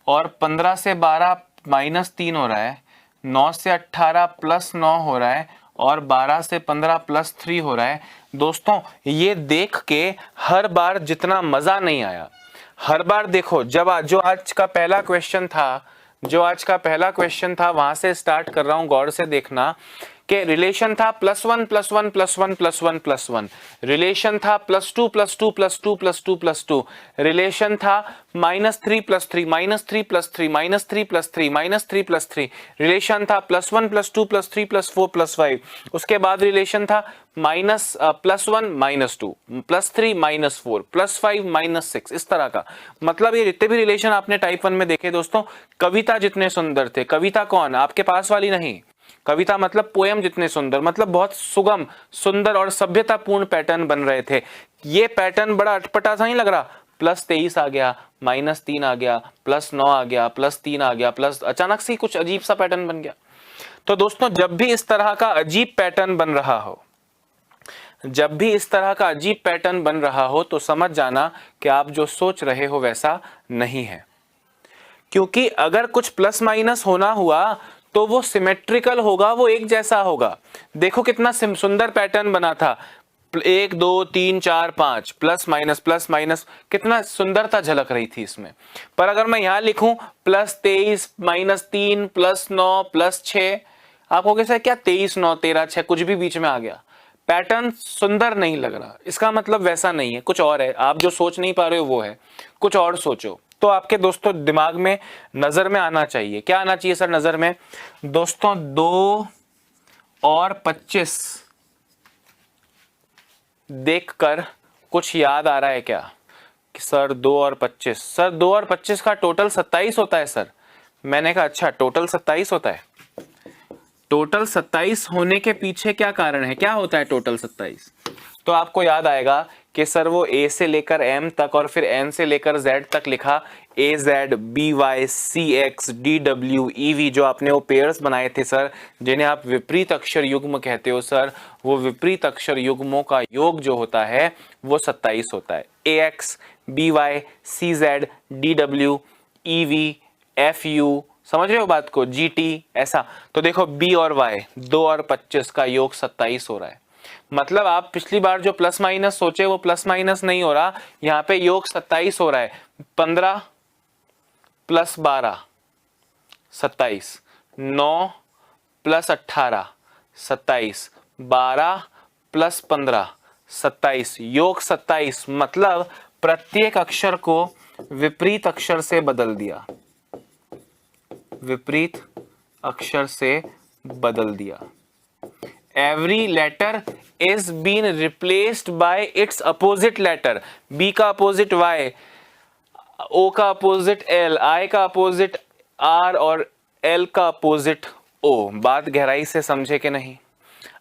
Speaker 1: और 15 से 12 -3 हो रहा है, 9 से 18 +9 हो रहा है, और 12 से 15 +3 हो रहा है। दोस्तों ये देख के हर बार जितना मजा नहीं आया, हर बार देखो, जब जो आज का पहला क्वेश्चन था वहां से स्टार्ट कर रहा हूं, गौर से देखना कि रिलेशन था +1 +1 +1 +1 +1, रिलेशन था +2 +2 +2 +2 +2, रिलेशन था -3 +3 -3 +3 -3 +3 -3 +3, रिलेशन था +1 +2 +3 +4 +5, उसके बाद रिलेशन था +1 -2 +3 -4 +5 -6, इस तरह का। मतलब ये जितने भी रिलेशन आपने टाइप 1 में देखे दोस्तों, कविता जितने सुंदर थे, कविता कौन, आपके पास वाली नहीं, कविता मतलब पोएम जितने सुंदर, मतलब बहुत सुगम, सुंदर और सभ्यतापूर्ण पैटर्न बन रहे थे। ये पैटर्न बड़ा अटपटा सा नहीं लग रहा, +23 आ गया, -3 आ गया, +9 आ गया, +3 आ गया, प्लस अचानक से कुछ अजीब सा पैटर्न बन गया। तो दोस्तों जब भी इस तरह का अजीब पैटर्न बन रहा हो, जब भी इस तरह का अजीब पैटर्न बन रहा हो, तो समझ जाना कि आप जो सोच रहे हो वैसा नहीं है। क्योंकि अगर कुछ प्लस माइनस होना हुआ तो वो सिमेट्रिकल होगा, वो एक जैसा होगा। देखो कितना सुंदर पैटर्न बना था, 1 2 3 4 5 प्लस माइनस, कितना सुंदरता झलक रही थी इसमें। पर अगर मैं यहां लिखूं +23 -3 +9 +6, आपको कैसा क्या 23 9 13 6 कुछ भी बीच में आ गया, पैटर्न सुंदर नहीं लग रहा। इसका मतलब वैसा नहीं है, कुछ और है। आप जो सोच नहीं पा रहे हो वो है, कुछ और सोचो। तो आपके दोस्तों दिमाग में, नजर में आना चाहिए, क्या आना चाहिए सर नजर में दोस्तों, 2 और 25 देखकर कुछ याद आ रहा है क्या कि सर 2 और 25, सर 2 और 25 का टोटल 27 होता है सर। मैंने कहा अच्छा टोटल 27 होता है। टोटल 27 होने के पीछे क्या कारण है, क्या होता है टोटल 27? तो आपको याद आएगा कि सर वो A से लेकर M तक और फिर N से लेकर Z तक लिखा, AZ BY CX DW EV, जो आपने वो पेयर्स बनाए थे सर, जिन्हें आप विपरीत अक्षर युग्म कहते हो सर, वो विपरीत अक्षर युग्मों का योग जो होता है वो 27 होता है। AX BY CZ DW EV FU, समझ रहे हो बात को, GT, ऐसा। तो देखो B और Y 2 और 25 का योग 27 हो रहा है। मतलब आप पिछली बार जो प्लस माइनस सोचे वो प्लस माइनस नहीं हो रहा, यहां पे योग 27 हो रहा है। 15 + 12 27, 9 + 18 27, 12 + 15 27, योग 27। मतलब प्रत्येक अक्षर को विपरीत अक्षर से बदल दिया, विपरीत अक्षर से बदल दिया। Every letter is been replaced by its opposite letter. B का अपोजिट Y, O का अपोजिट L, I का अपोजिट R और L का अपोजिट O। बात गहराई से समझे कि नहीं?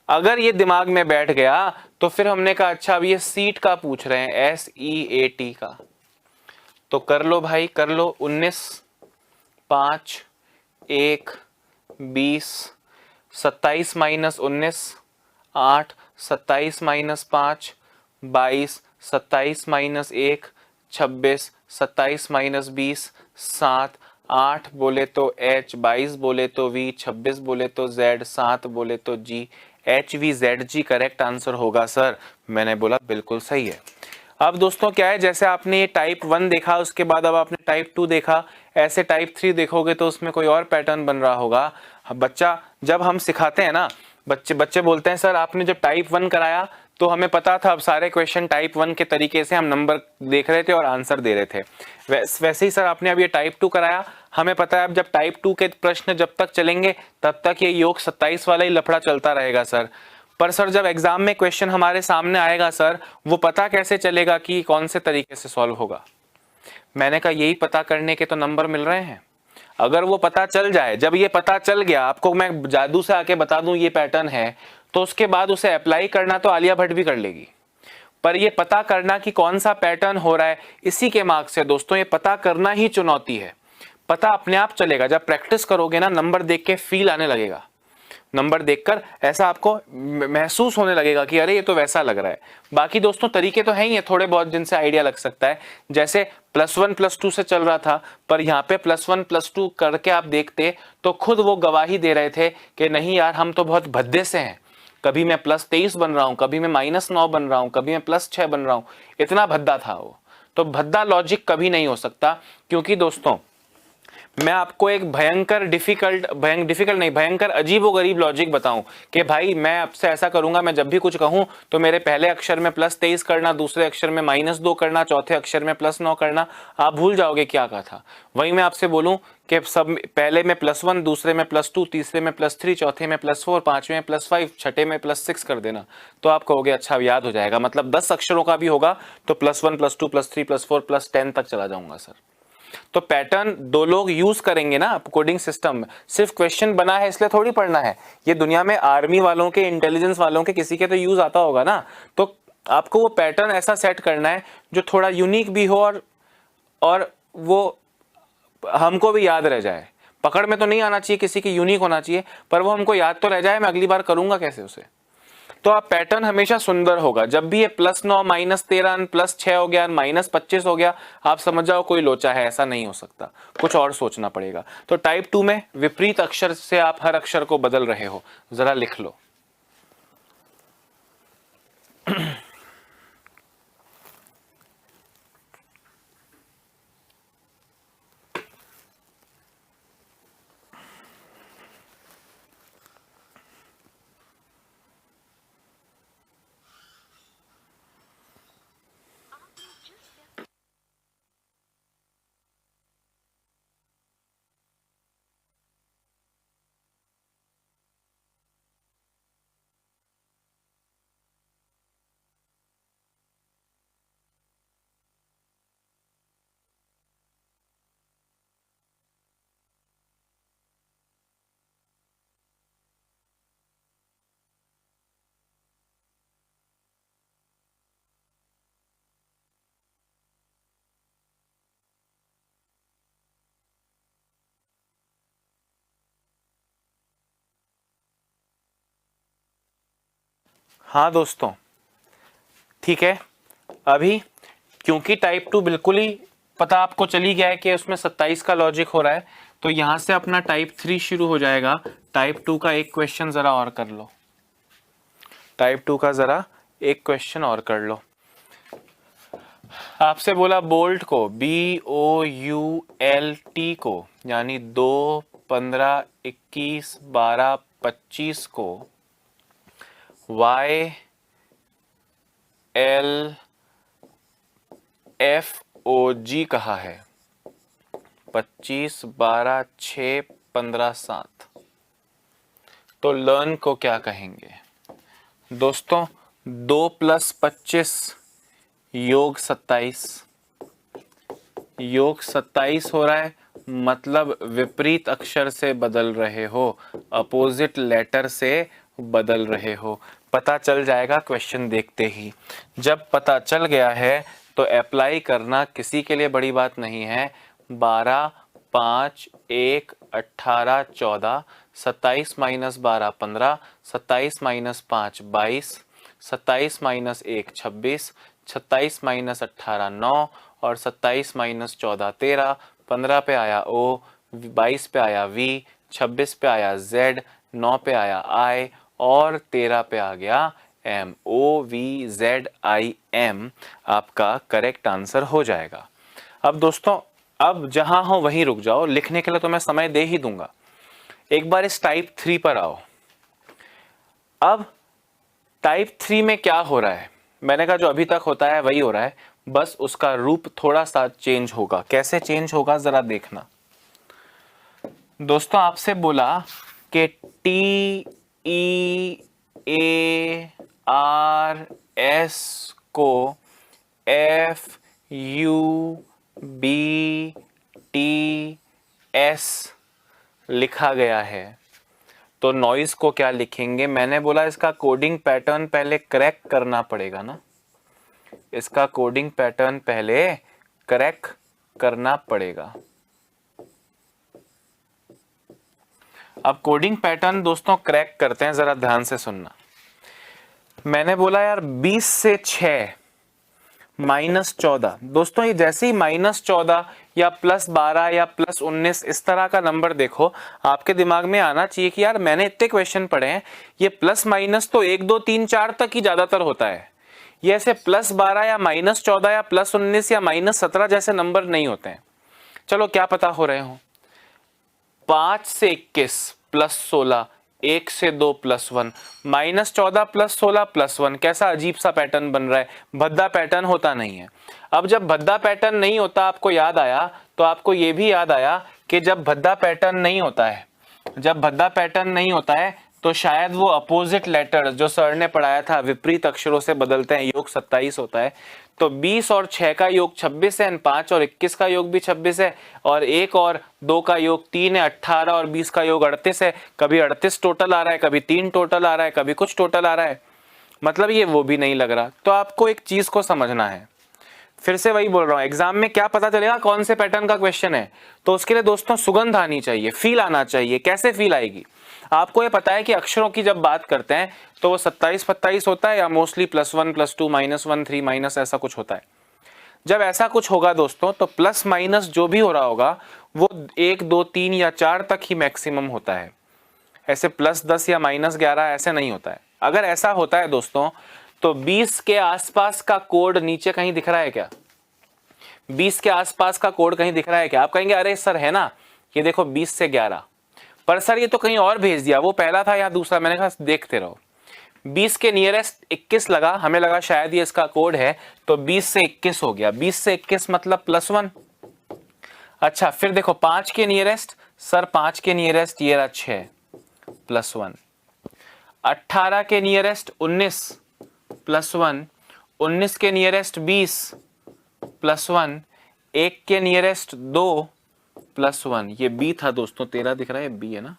Speaker 1: अगर ये दिमाग में बैठ गया तो फिर हमने कहा अच्छा अब ये सीट का पूछ रहे हैं, SEAT का, तो कर लो भाई कर लो। 19 5 1 20, 27 - 19 8, 27 - 5 22, 27 - 1 26, 27 - 20 7, 8 बोले तो H, 22 बोले तो V, 26 बोले तो Z, 7 बोले तो G, HVZG करेक्ट आंसर होगा सर। मैंने बोला बिल्कुल सही है। अब दोस्तों क्या है, जैसे आपने ये टाइप 1 देखा, उसके बाद अब आपने टाइप 2 देखा, ऐसे टाइप 3 देखोगे तो उसमें कोई और पैटर्न बन रहा होगा। बच्चा जब हम सिखाते हैं ना, बच्चे बोलते हैं सर आपने जब टाइप 1 कराया तो हमें पता था, अब सारे क्वेश्चन टाइप 1 के तरीके से हम नंबर देख रहे थे और आंसर दे रहे थे। वैसे ही सर आपने अब ये टाइप 2 कराया, हमें पता है अब जब टाइप 2 के प्रश्न जब तक चलेंगे तब तक ये योग 27 वाला ही लफड़ा चलता रहेगा सर। पर सर जब एग्जाम में क्वेश्चन हमारे सामने आएगा सर, वो पता कैसे चलेगा कि कौन से तरीके से सॉल्व होगा? मैंने कहा यही पता करने के तो नंबर मिल रहे हैं। अगर वो पता चल जाए, जब ये पता चल गया, आपको मैं जादू से आके बता दूं ये पैटर्न है, तो उसके बाद उसे अप्लाई करना तो आलिया भट्ट भी कर लेगी, पर ये पता करना कि कौन सा पैटर्न हो रहा है, इसी के मार्क्स से दोस्तों ये पता करना ही चुनौती है। पता अपने आप चलेगा, जब प्रैक्टिस करोगे ना, नंबर देख के फील आने लगेगा, नंबर देखकर ऐसा आपको महसूस होने लगेगा कि अरे ये तो वैसा लग रहा है। बाकी दोस्तों तरीके तो हैं ही है थोड़े बहुत जिनसे आइडिया लग सकता है, जैसे +1 +2 से चल रहा था, पर यहाँ पे +1 +2 करके आप देखते तो खुद वो गवाही दे रहे थे कि नहीं यार हम तो बहुत भद्दे से हैं, कभी मैं +23 बन रहा हूँ, कभी मैं -9 बन रहा हूँ, कभी मैं +6 बन रहा हूँ, इतना भद्दा था वो। तो भद्दा लॉजिक कभी नहीं हो सकता, क्योंकि दोस्तों मैं आपको एक भयंकर अजीबोगरीब लॉजिक बताऊं कि भाई मैं आपसे ऐसा करूंगा, मैं जब भी कुछ कहूं तो मेरे पहले अक्षर में +23 करना, दूसरे अक्षर में -2 करना, चौथे अक्षर में +9 करना, आप भूल जाओगे क्या कहा था। वही मैं आपसे बोलूं कि सब पहले में +1, दूसरे में +2, तीसरे में +3, चौथे में +4, पांचवें में +5, छठे में +6 कर देना, तो आप कहोगे अच्छा याद हो जाएगा। मतलब 10 अक्षरों का भी होगा तो +1, +2, +3, +4, +10 तक चला जाऊंगा सर। तो पैटर्न दो लोग यूज करेंगे ना कोडिंग सिस्टम में, सिर्फ क्वेश्चन बना है इसलिए थोड़ी पढ़ना है। ये दुनिया में आर्मी वालों के, इंटेलिजेंस वालों के, किसी के तो यूज आता होगा ना। तो आपको वो पैटर्न ऐसा सेट करना है जो थोड़ा यूनिक भी हो और वो हमको भी याद रह जाए। पकड़ में तो नहीं आना चाहिए, किसी की यूनिक होना चाहिए, पर वो हमको याद तो रह जाए, मैं अगली बार करूंगा कैसे उसे। तो आप पैटर्न हमेशा सुंदर होगा। जब भी ये +9, -13, +6 हो गया, -25 हो गया, आप समझ जाओ कोई लोचा है, ऐसा नहीं हो सकता, कुछ और सोचना पड़ेगा। तो टाइप 2 में विपरीत अक्षर से आप हर अक्षर को बदल रहे हो, जरा लिख लो। हाँ दोस्तों, ठीक है। अभी क्योंकि टाइप 2 बिल्कुल ही पता आपको चली गया है कि उसमें 27 का लॉजिक हो रहा है, तो यहां से अपना टाइप 3 शुरू हो जाएगा। टाइप 2 का एक क्वेश्चन जरा और कर लो, टाइप 2 का जरा एक क्वेश्चन और कर लो। आपसे बोला बोल्ट को, BOULT को, यानी 2, 15, 21, 12, 25 को YLFOG कहा है। 25, 12, 6, 15, 7। तो लर्न को क्या कहेंगे दोस्तों? 2 + 25 योग 27, योग 27 हो रहा है, मतलब विपरीत अक्षर से बदल रहे हो, अपोजिट लेटर से बदल रहे हो। पता चल जाएगा क्वेश्चन देखते ही। जब पता चल गया है तो अप्लाई करना किसी के लिए बड़ी बात नहीं है। 12, 5, 1, 18, 14, 27 - 12, 15, 27 - 5, 22, 27 - 1, 26, 26 - 18, 9, और 27 - 14, 13, 15 पे आया O, 22 पे आया V, 26 पे आया Z, 9 पे आया I, और 13 पे आ गया M। OVZIM आपका करेक्ट आंसर हो जाएगा। अब दोस्तों, अब जहां हो वहीं रुक जाओ, लिखने के लिए तो मैं समय दे ही दूंगा। एक बार इस टाइप 3 पर आओ। अब टाइप 3 में क्या हो रहा है? मैंने कहा जो अभी तक होता है वही हो रहा है, बस उसका रूप थोड़ा सा चेंज होगा। कैसे चेंज होगा जरा देखना दोस्तों। आपसे बोला कि TEARS को FUBTS लिखा गया है, तो नॉइज को क्या लिखेंगे? मैंने बोला इसका कोडिंग पैटर्न पहले क्रैक करना पड़ेगा ना, इसका कोडिंग पैटर्न पहले क्रैक करना पड़ेगा। अब कोडिंग पैटर्न दोस्तों क्रैक करते हैं, जरा ध्यान से सुनना। मैंने बोला यार 20 से 6 -14, दोस्तों ये जैसे ही -14 या +12 या +19 इस तरह का नंबर देखो, आपके दिमाग में आना चाहिए कि यार मैंने इतने क्वेश्चन पढ़े हैं, ये प्लस माइनस तो 1, 2, 3, 4 तक ही ज्यादातर होता है। ये ऐसे +12 या -14 या +19 या -17 जैसे नंबर नहीं होते हैं। चलो क्या पता हो रहे हो, 5 से 21 प्लस 16, 1 से 2 प्लस 1, -14 प्लस 16 प्लस 1। कैसा अजीब सा पैटर्न बन रहा है, भद्दा पैटर्न होता नहीं है। अब जब भद्दा पैटर्न नहीं होता आपको याद आया, तो आपको ये भी याद आया कि जब भद्दा पैटर्न नहीं होता है, जब भद्दा पैटर्न नहीं होता है तो शायद वो अपोजिट लेटर जो सर ने पढ़ाया था विपरीत अक्षरों से बदलते हैं, योग 27 होता है। तो 20 और 6 का योग 26 है, 5 और 21 का योग भी 26 है, और 1 और 2 का योग 3 है, 18 और 20 का योग 38 है। कभी 38 टोटल आ रहा है, कभी 3 टोटल आ रहा है, कभी कुछ टोटल आ रहा है, मतलब ये वो भी नहीं लग रहा। तो आपको एक चीज को समझना है, फिर से वही बोल रहा हूं, एग्जाम में क्या पता चलेगा कौन से पैटर्न का क्वेश्चन है, तो उसके लिए दोस्तों सुगंध आनी चाहिए, फील आना चाहिए। कैसे फील आएगी? आपको ये पता है कि अक्षरों की जब बात करते हैं तो वो 27-27 होता है, या मोस्टली +1 +2 -1 3 माइनस ऐसा कुछ होता है। जब ऐसा कुछ होगा दोस्तों, तो प्लस माइनस जो भी हो रहा होगा वो 1 2 3 या 4 तक ही मैक्सिमम होता है, ऐसे +10 या -11 ऐसे नहीं होता है। अगर ऐसा होता है दोस्तों, तो 20 के आसपास का कोड नीचे कहीं दिख रहा है क्या? 20 के आसपास का कोड कहीं दिख रहा है क्या? आप कहेंगे अरे सर है ना, ये देखो 20 से 11, पर सर ये तो कहीं और भेज दिया, वो पहला था या दूसरा। मैंने कहा देखते रहो, 20 के नियरेस्ट 21 लगा, हमें लगा शायद ये इसका कोड है, तो 20 से 21 हो गया, 20 से 21 मतलब +1। अच्छा फिर देखो 5 के नियरेस्ट, सर 5 के नियरेस्ट ये रहा 6 +1। 18 के नियरेस्ट 19 +1, 19 के नियरेस्ट 20 +1, 1 के नियरेस्ट 2 +1। ये बी था दोस्तों, 13 दिख रहा है, बी है ना।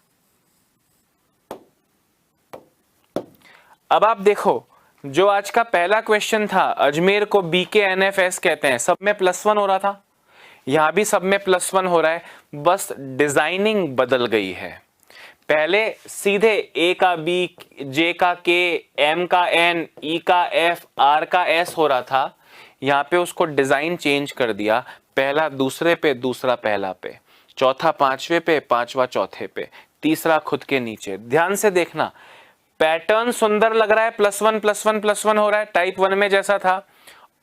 Speaker 1: अब आप देखो, जो आज का पहला क्वेश्चन था, अजमेर को BKNFS कहते हैं, सब में +1 हो रहा था, यहां भी सब में +1 हो रहा है, बस डिजाइनिंग बदल गई है। पहले सीधे A का B, J का K, M का N, E का F, R का S हो रहा था, यहां पे उसको डिजाइन चेंज कर दिया, पहला दूसरे पे, दूसरा पहला पे, चौथा पांचवे पे, पांचवा चौथे पे, तीसरा खुद के नीचे। ध्यान से देखना, पैटर्न सुंदर लग रहा है, +1 +1 +1 हो रहा है, टाइप 1 में जैसा था,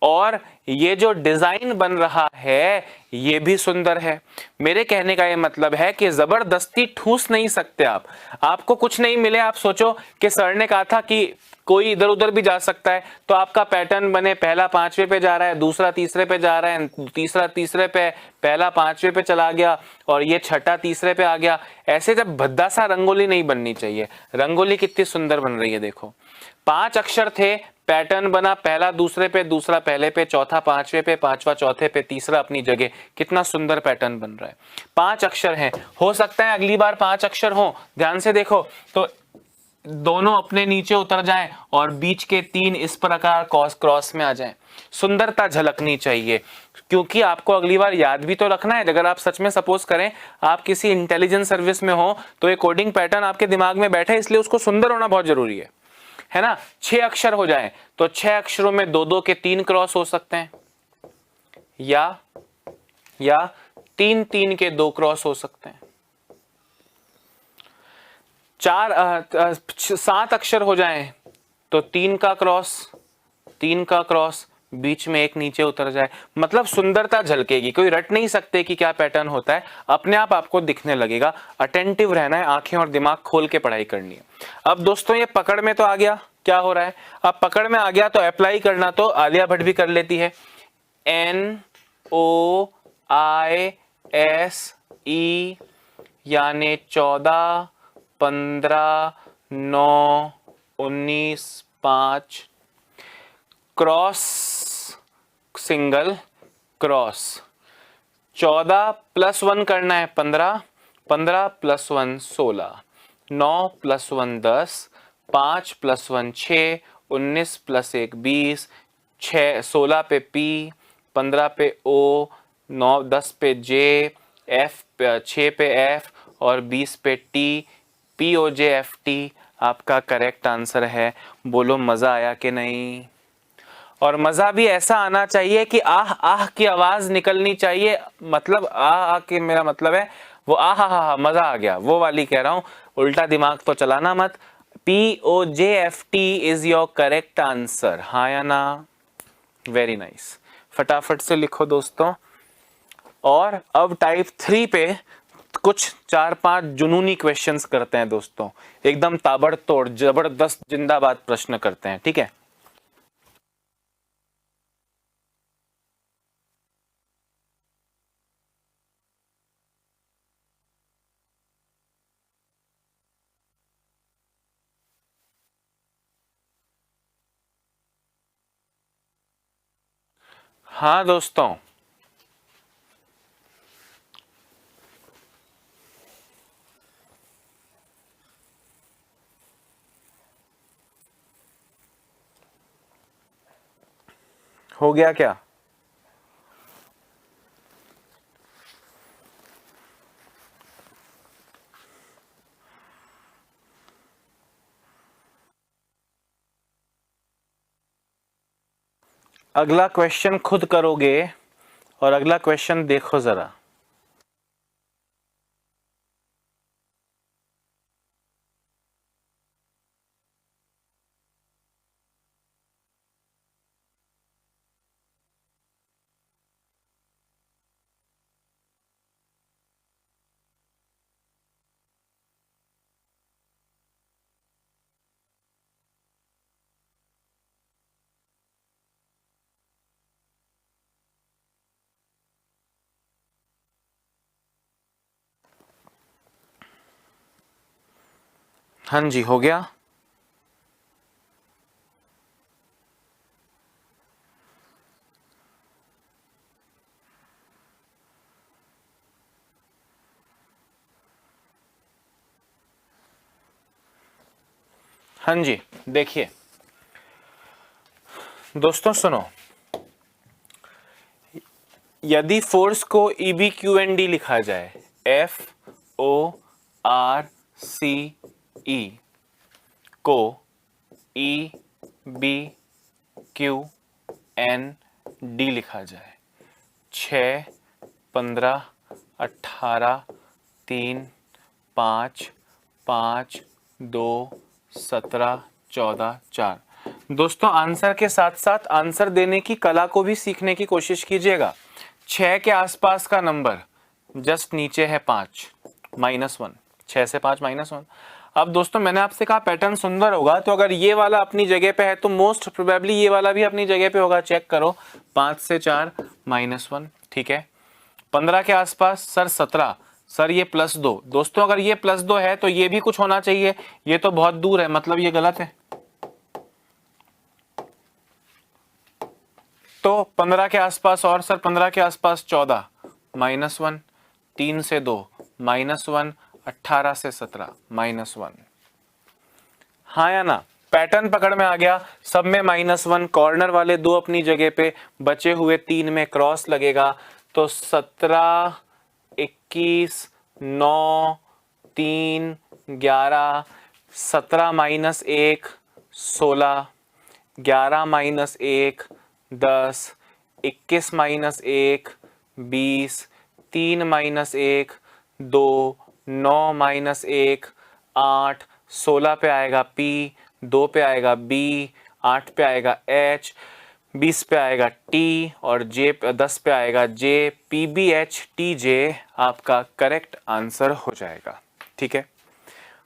Speaker 1: और ये जो डिजाइन बन रहा है ये भी सुंदर है। मेरे कहने का ये मतलब है कि जबरदस्ती ठूस नहीं सकते आप, आपको कुछ नहीं मिले, आप सोचो कि सर ने कहा था कि कोई इधर उधर भी जा सकता है, तो आपका पैटर्न बने, पहला 5वें पे जा रहा है, दूसरा तीसरे पे जा रहा है, तीसरा तीसरे पे, पहला 5वें पे चला गया, और ये छठा तीसरे पे आ गया। ऐसे जब भद्दा सा रंगोली नहीं बननी चाहिए। रंगोली कितनी सुंदर बन रही है, देखो 5 अक्षर थे, पैटर्न बना, पहला दूसरे पे, दूसरा पहले पे, चौथा 5वें पे, पांचवा चौथे पे, तीसरा अपनी जगह, कितना सुंदर पैटर्न बन रहा है। 5 अक्षर हैं, हो सकता है अगली बार 5 अक्षर हो, ध्यान से देखो, तो दोनों अपने नीचे उतर जाएं और बीच के 3 इस प्रकार क्रॉस में आ जाएं। सुंदरता झलकनी चाहिए, क्योंकि आपको अगली बार याद भी तो रखना है। अगर आप सच में सपोज करें आप किसी इंटेलिजेंस सर्विस में हो, तो ये कोडिंग पैटर्न आपके दिमाग में बैठे, इसलिए उसको सुंदर होना बहुत जरूरी है ना। 6 अक्षर हो जाए तो 6 अक्षरों में 2-2 के 3 क्रॉस हो सकते हैं, या 3-3 के 2 क्रॉस हो सकते हैं। 7 अक्षर हो जाएं तो 3 का क्रॉस, बीच में एक नीचे उतर जाए, मतलब सुंदरता झलकेगी। कोई रट नहीं सकते कि क्या पैटर्न होता है, अपने आप आपको दिखने लगेगा। अटेंटिव रहना है, आंखें और दिमाग खोल के पढ़ाई करनी है। अब दोस्तों ये पकड़ में तो आ गया, क्या हो रहा है, अब पकड़ में आ गया तो अप्लाई करना तो आलिया भट्ट भी कर लेती है। NOISE यानी 14 15 9 19 5, क्रॉस सिंगल क्रॉस, 14 + 1 करना है 15, 15 + 1 16, 9 + 1 10, 5 + 1 6, 19 + 1 20, 16 पे P, 15 पे O, 9 10 पे J, F 6 पे F और 20 पे T, POJFT आपका करेक्ट आंसर है। बोलो मजा आया कि नहीं? और मजा भी ऐसा आना चाहिए कि आह आह की आवाज निकलनी चाहिए, मतलब आह के मेरा मतलब है वो आह हा मजा आ गया, वो वाली कह रहा हूं, उल्टा दिमाग तो चलाना मत। POJFT is your correct answer, हाँ या ना? वेरी नाइस, फटाफट से लिखो दोस्तों। और अब टाइप 3 पे कुछ 4-5 जुनूनी क्वेश्चंस करते हैं दोस्तों, एकदम ताबड़तोड़ जबरदस्त जिंदाबाद प्रश्न करते हैं, ठीक है। हाँ दोस्तों, हो गया क्या? अगला क्वेश्चन खुद करोगे और अगला क्वेश्चन देखो जरा। हाँ जी, हो गया। हाँ जी, देखिए दोस्तों सुनो, यदि फोर्स को ईबी क्यू एन डी लिखा जाए, F O R C E को E B Q N D लिखा जाए, 6, 15, 18, 3, 5, 5, 2, 17, 14, 4। दोस्तों आंसर के साथ साथ आंसर देने की कला को भी सीखने की कोशिश कीजिएगा। 6 के आसपास का नंबर जस्ट नीचे है 5, -1, 6 से 5 -1। अब दोस्तों मैंने आपसे कहा पैटर्न सुंदर होगा, तो अगर ये वाला अपनी जगह पे है तो मोस्ट प्रोबेबली ये वाला भी अपनी जगह पे होगा। चेक करो, 5 से 4 -1, ठीक है। 15 के आसपास सर 17, सर ये +2। दोस्तों अगर ये +2 है तो ये भी कुछ होना चाहिए, ये तो बहुत दूर है, मतलब ये गलत है। तो 15 के आसपास और सर 15 के आसपास 14, -1, 3 से 2 -1, 18 से 17 -1। हाँ या ना, पैटर्न पकड़ में आ गया। सब में -1, कॉर्नर वाले 2 अपनी जगह पे, बचे हुए 3 में क्रॉस लगेगा। तो 17, 21, 9, 3, 11, 17 -1 16, 11 -1 10, 21 -1 20, 3 -1 2, 9 -1 8, 16 पे आएगा P, 2 पे आएगा B, 8 पे आएगा H, 20 पे आएगा T और J 10 पे आएगा J। PBHTJ आपका करेक्ट आंसर हो जाएगा, ठीक है।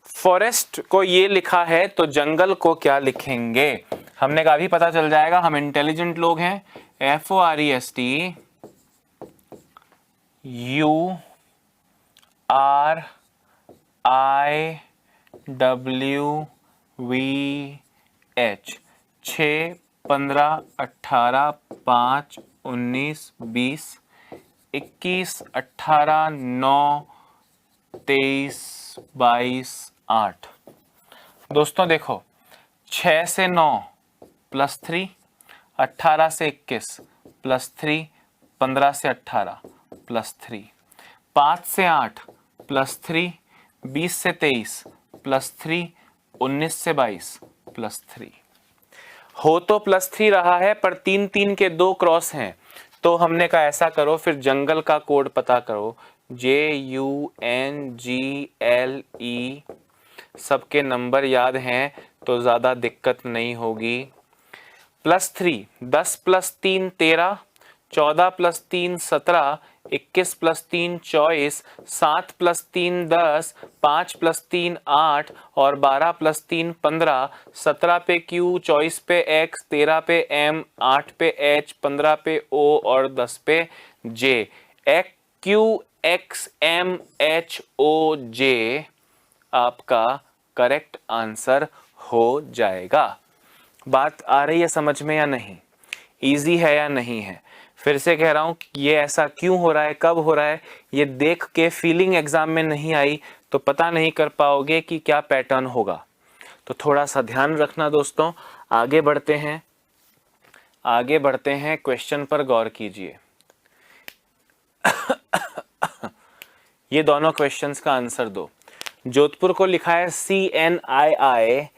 Speaker 1: फॉरेस्ट को ये लिखा है तो जंगल को क्या लिखेंगे? हमने कहा अभी पता चल जाएगा, हम इंटेलिजेंट लोग हैं। FOREST URIWVH 6, 15, 18, 5, 19, 20, 21, 18, 9, 23, 22, 8। दोस्तों देखो, 6 से 9 +3, 18 से 21 +3, 15 से 18 +3, 5 से 8 +3, 20 से 23 +3, 19 से 22 +3। हो तो +3 रहा है पर 3 3 के 2 क्रॉस हैं, तो हमने कहा ऐसा करो, फिर जंगल का कोड पता करो, JUNGLE। सबके नंबर याद हैं तो ज़्यादा दिक्कत नहीं होगी। +3, 10 + 3 13, 14 + 3 17, 21 + 3 24, 7 + 3 10, 5 + 3 8 और 12 + 3 15, 17 पे Q, 24 पे X, 13 पे M, 8 पे H, 15 पे O और 10 पे J। Q X M H O J आपका करेक्ट आंसर हो जाएगा। बात आ रही है समझ में या नहीं? इजी है या नहीं है? फिर से कह रहा हूं ये ऐसा क्यों हो रहा है, कब हो रहा है, ये देख के फीलिंग एग्जाम में नहीं आई तो पता नहीं कर पाओगे कि क्या पैटर्न होगा। तो थोड़ा सा ध्यान रखना दोस्तों। आगे बढ़ते हैं, आगे बढ़ते हैं, क्वेश्चन पर गौर कीजिए। ये दोनों क्वेश्चंस का आंसर दो। जोधपुर को लिखा है CNIIQTO।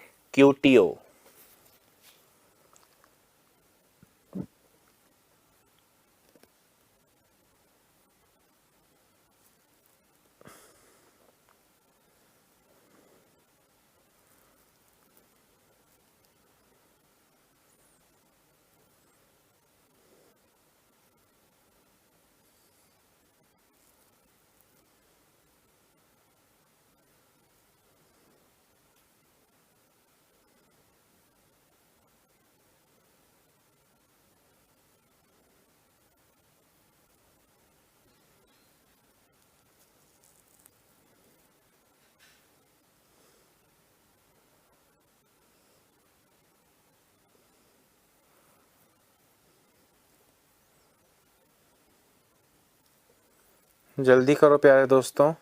Speaker 1: जल्दी करो प्यारे दोस्तों।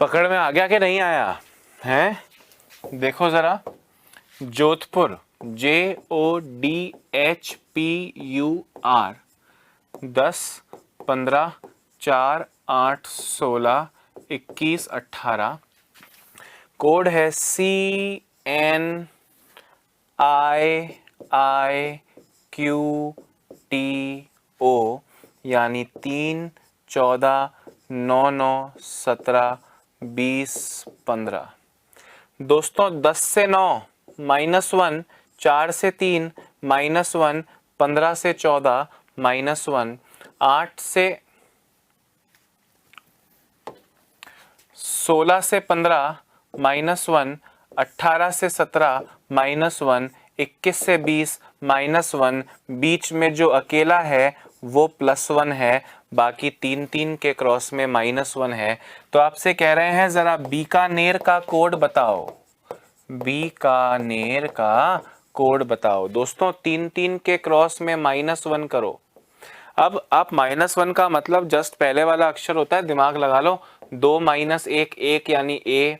Speaker 1: पकड़ में आ गया कि नहीं आया है? देखो जरा, जोधपुर JODHPUR 10 15 4 8 16 21 18, कोड है CNIIQTO, यानी 3 14 9 9 17 20 15। दोस्तों 10 से 9 -1, 4 से 3 -1, 15 से 14 -1, 8 से 16 से 15 -1, 18 से 17 -1, 21 से 20 -1, बीच में जो अकेला है वो +1 है, बाकी 3 3 के क्रॉस में -1 है। तो आपसे कह रहे हैं जरा बीकानेर का कोड बताओ, बीकानेर का कोड बताओ। दोस्तों 3 3 के क्रॉस में -1 करो। अब आप -1 का मतलब जस्ट पहले वाला अक्षर होता है, दिमाग लगा लो। 2 - 1 1 यानी A,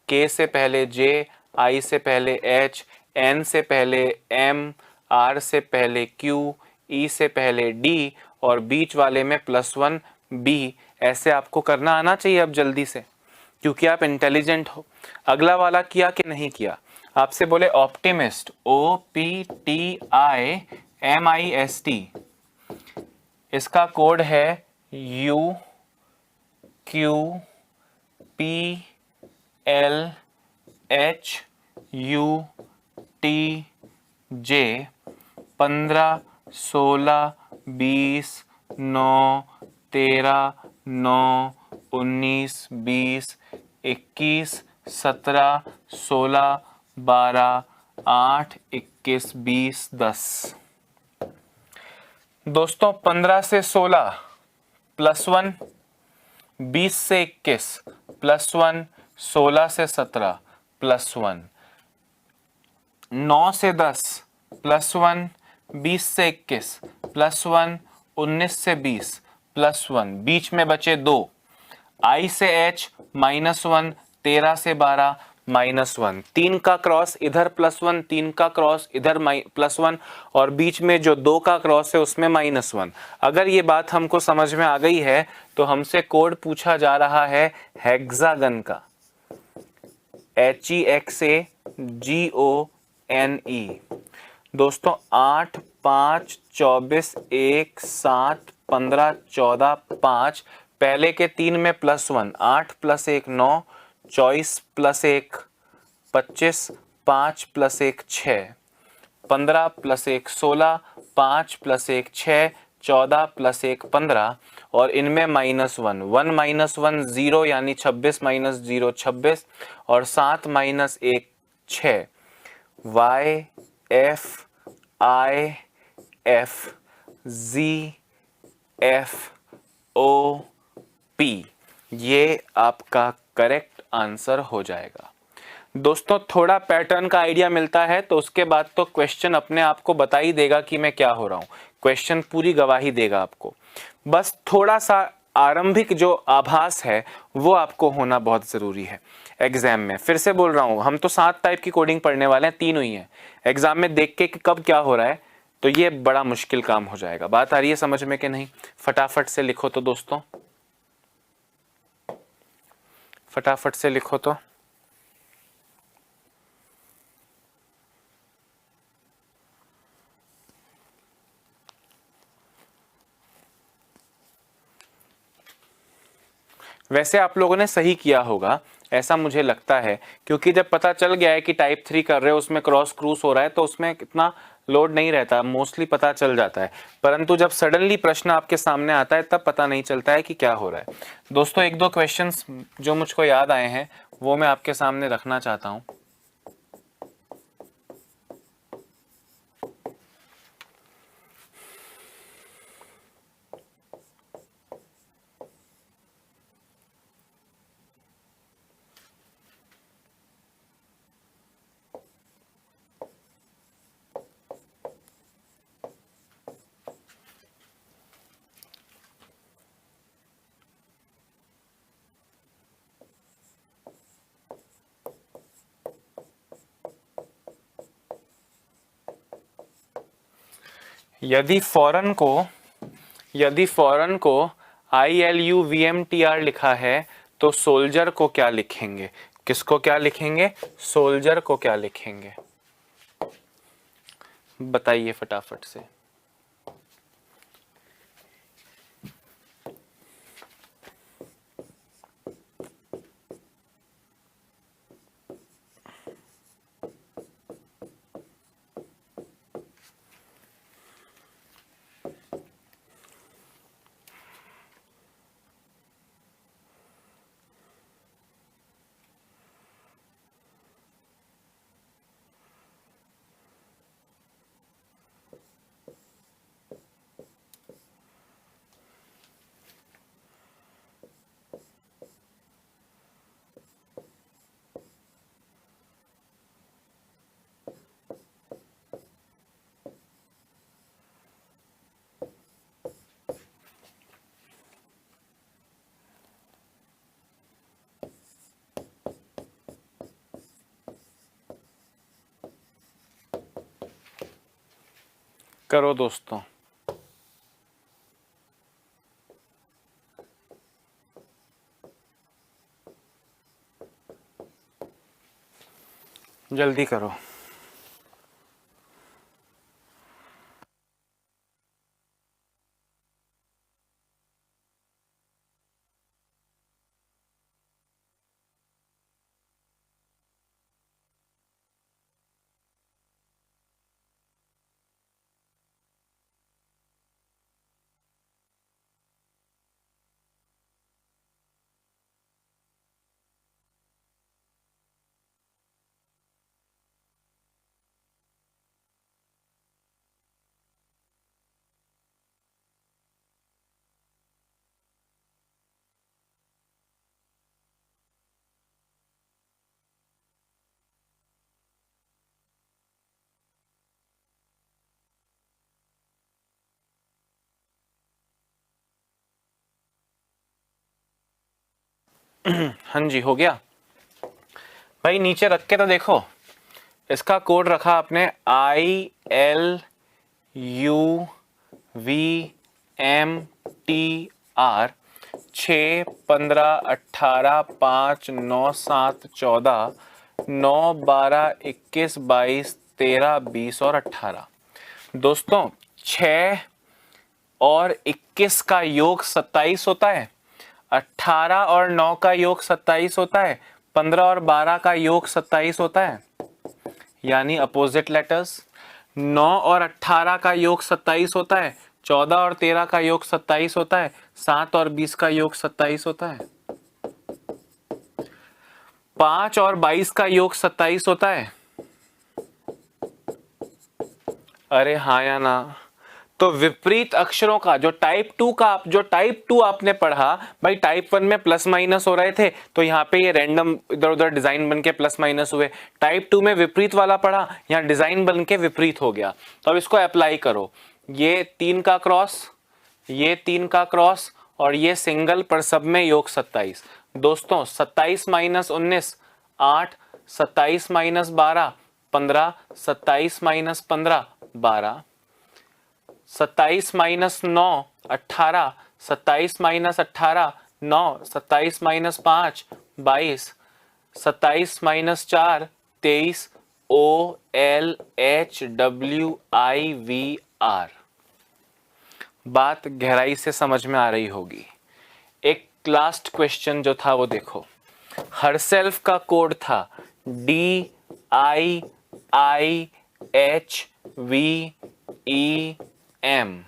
Speaker 1: K से पहले J, I से पहले H, N से पहले M, R से पहले Q, E से पहले D और बीच वाले में +1 B। ऐसे आपको करना आना चाहिए अब जल्दी से, क्योंकि आप इंटेलिजेंट हो। अगला वाला किया कि नहीं किया? आपसे बोले ऑप्टिमिस्ट, OPTIMIST, इसका कोड है UQPLHUTJ। 15 16 20 9 13 9 19 20 21 17 16 12 8 21 20 10। दोस्तों 15 से 16 +1, 20 से 21 +1, 16 से 17 +1, 9 से 10 +1, 20 से 21 +1, 19 से 20 +1, बीच में बचे 2, I से H -1, 13 से 12 -1, 3 का क्रॉस इधर +1, 3 का क्रॉस इधर +1 और बीच में जो 2 का क्रॉस है उसमें -1। अगर ये बात हमको समझ में आ गई है तो हमसे कोड पूछा जा रहा है हेक्सागन का। HEXAGONE। दोस्तों 8 5 24 1 7 15 14 5, पहले के 3 में +1, 8 + 1 9, 24 + 1 25, 5 + 1 6, 15 + 1 16, 5 + 1 6, 14 + 1 15, और इनमें -1, 1 - 1 0, यानी 26 - 0 26, और 7 - 1 6। YFIFZOP, ये आपका करेक्ट आंसर हो जाएगा। दोस्तों थोड़ा पैटर्न का आइडिया मिलता है तो उसके बाद तो क्वेश्चन अपने आप को बता ही देगा कि मैं क्या हो रहा हूँ, क्वेश्चन पूरी गवाही देगा आपको। बस थोड़ा सा आरंभिक जो आभास है वो आपको होना बहुत ज़रूरी है एग्जाम में। फिर से बोल रहा हूँ, हम तो 7 टाइप की कोडिंग पढ़ने वाले हैं, 3 हुई हैं। एग्जाम में देख के कि कब क्या हो रहा है तो ये बड़ा मुश्किल काम हो जाएगा। बात आ रही है समझ में कि नहीं? फटाफट से लिखो तो दोस्तों, फटाफट से लिखो तो। वैसे आप लोगों ने सही किया होगा ऐसा मुझे लगता है, क्योंकि जब पता चल गया है कि टाइप 3 कर रहे हो, उसमें क्रॉस क्रूस हो रहा है, तो उसमें कितना लोड नहीं रहता, मोस्टली पता चल जाता है। परंतु जब सडनली प्रश्न आपके सामने आता है तब पता नहीं चलता है कि क्या हो रहा है। दोस्तों 1-2 क्वेश्चंस जो मुझको याद आए हैं वो मैं आपके सामने रखना चाहता हूँ। यदि फॉरन को ILUVMTR लिखा है तो सोल्जर को क्या लिखेंगे? किसको क्या लिखेंगे? सोल्जर को क्या लिखेंगे? बताइए फटाफट से। करो दोस्तों। जल्दी करो। हाँ जी, हो गया भाई। नीचे रख के तो देखो, इसका कोड रखा आपने ILUVMTR 6 15 18 5 9 7 14 9, 12, 21, 22, 13, 20 और 18। दोस्तों 6 और 21 का योग 27 होता है, 18 और 9 का योग 27 होता है, 15 और 12 का योग 27 होता है, यानी अपोजिट लेटर्स। 9 और 18 का योग 27 होता है, 14 और 13 का योग 27 होता है, 7 और 20 का योग 27 होता है, 5 और 22 का योग 27 होता है। अरे हाँ या ना? तो विपरीत अक्षरों का जो टाइप 2 आपने पढ़ा भाई, टाइप 1 में प्लस माइनस हो रहे थे तो यहाँ पे ये रैंडम इधर उधर डिजाइन बन के प्लस माइनस हुए। टाइप 2 में विपरीत वाला पढ़ा, यहाँ डिजाइन बन के विपरीत हो गया। तो अब इसको अप्लाई करो, ये 3 का क्रॉस, ये 3 का क्रॉस और ये सिंगल, पर सब में योग 27। दोस्तों 27 minus 19 8, 27 minus 12 15, 27 minus 15 12, 27 minus 9 18, 27 minus 18 9, 27 minus 5 22, 27 minus 4 23, OLHWIVR। बात गहराई से समझ में आ रही होगी। एक लास्ट क्वेश्चन जो था वो देखो, हरसेल्फ का कोड था DIIHVEM।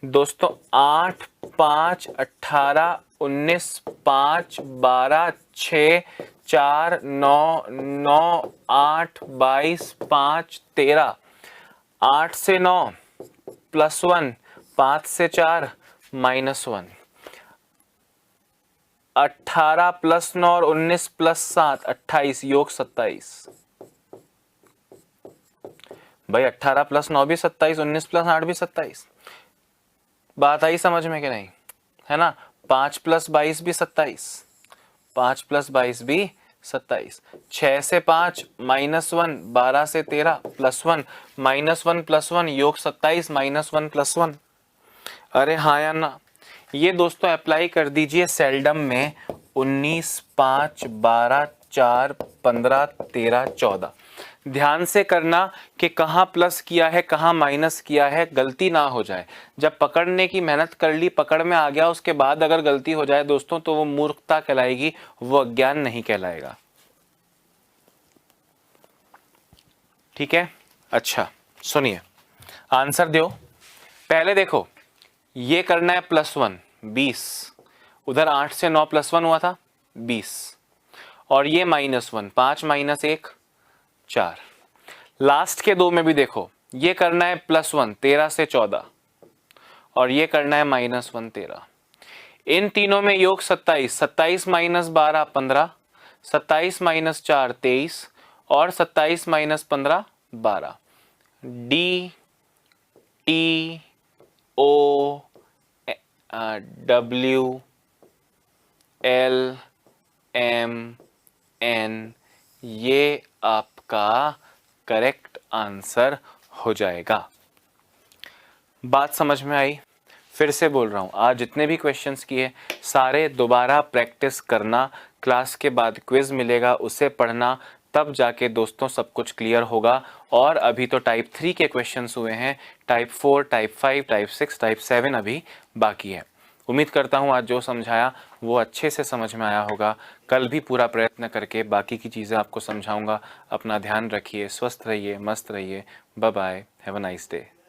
Speaker 1: दोस्तों 8 5 18 19 5 12 6 4 9 9 8 22 5 13, 8 से 9 +1, 5 से 4 -1, 18 + 9 और 19 + 7 28, योग 27। भाई 18 + 9 भी 27, 19 + 8 भी 27। बात आई समझ में कि नहीं? है ना? 5 + 22 भी 27, 5 + 22 भी 27, 6 से 5 -1, 12 से 13 +1, -1 + 1 योग 27, -1 + 1। अरे हाँ या ना? ये दोस्तों अप्लाई कर दीजिए सेल्डम में 19 5 12 4 15 13 14। ध्यान से करना कि कहाँ प्लस किया है कहाँ माइनस किया है, गलती ना हो जाए। जब पकड़ने की मेहनत कर ली, पकड़ में आ गया, उसके बाद अगर गलती हो जाए दोस्तों तो वो मूर्खता कहलाएगी, वो अज्ञान नहीं कहलाएगा। ठीक है? अच्छा सुनिए, आंसर दो। पहले देखो, ये करना है +1 20, उधर 8 से 9 +1 हुआ था 20, और ये -1 5 - 1 4। लास्ट के दो में भी देखो, ये करना है +1 13 से 14, और ये करना है -1 13। इन तीनों में योग 27, 27 - 12 15, 27 - 4 23, और 27 - 15 12। DTOWLMN, ये आपका करेक्ट आंसर हो जाएगा। बात समझ में आई? फिर से बोल रहा हूँ, आज जितने भी क्वेश्चंस किए सारे दोबारा प्रैक्टिस करना, क्लास के बाद क्विज मिलेगा उसे पढ़ना, तब जाके दोस्तों सब कुछ क्लियर होगा। और अभी तो टाइप 3 के क्वेश्चंस हुए हैं, टाइप 4, टाइप 5, टाइप 6, टाइप 7 अभी बाकी है। उम्मीद करता हूँ आज जो समझाया वो अच्छे से समझ में आया होगा। कल भी पूरा प्रयत्न करके बाकी की चीज़ें आपको समझाऊंगा। अपना ध्यान रखिए, स्वस्थ रहिए, मस्त रहिए। Bye bye, have a nice day.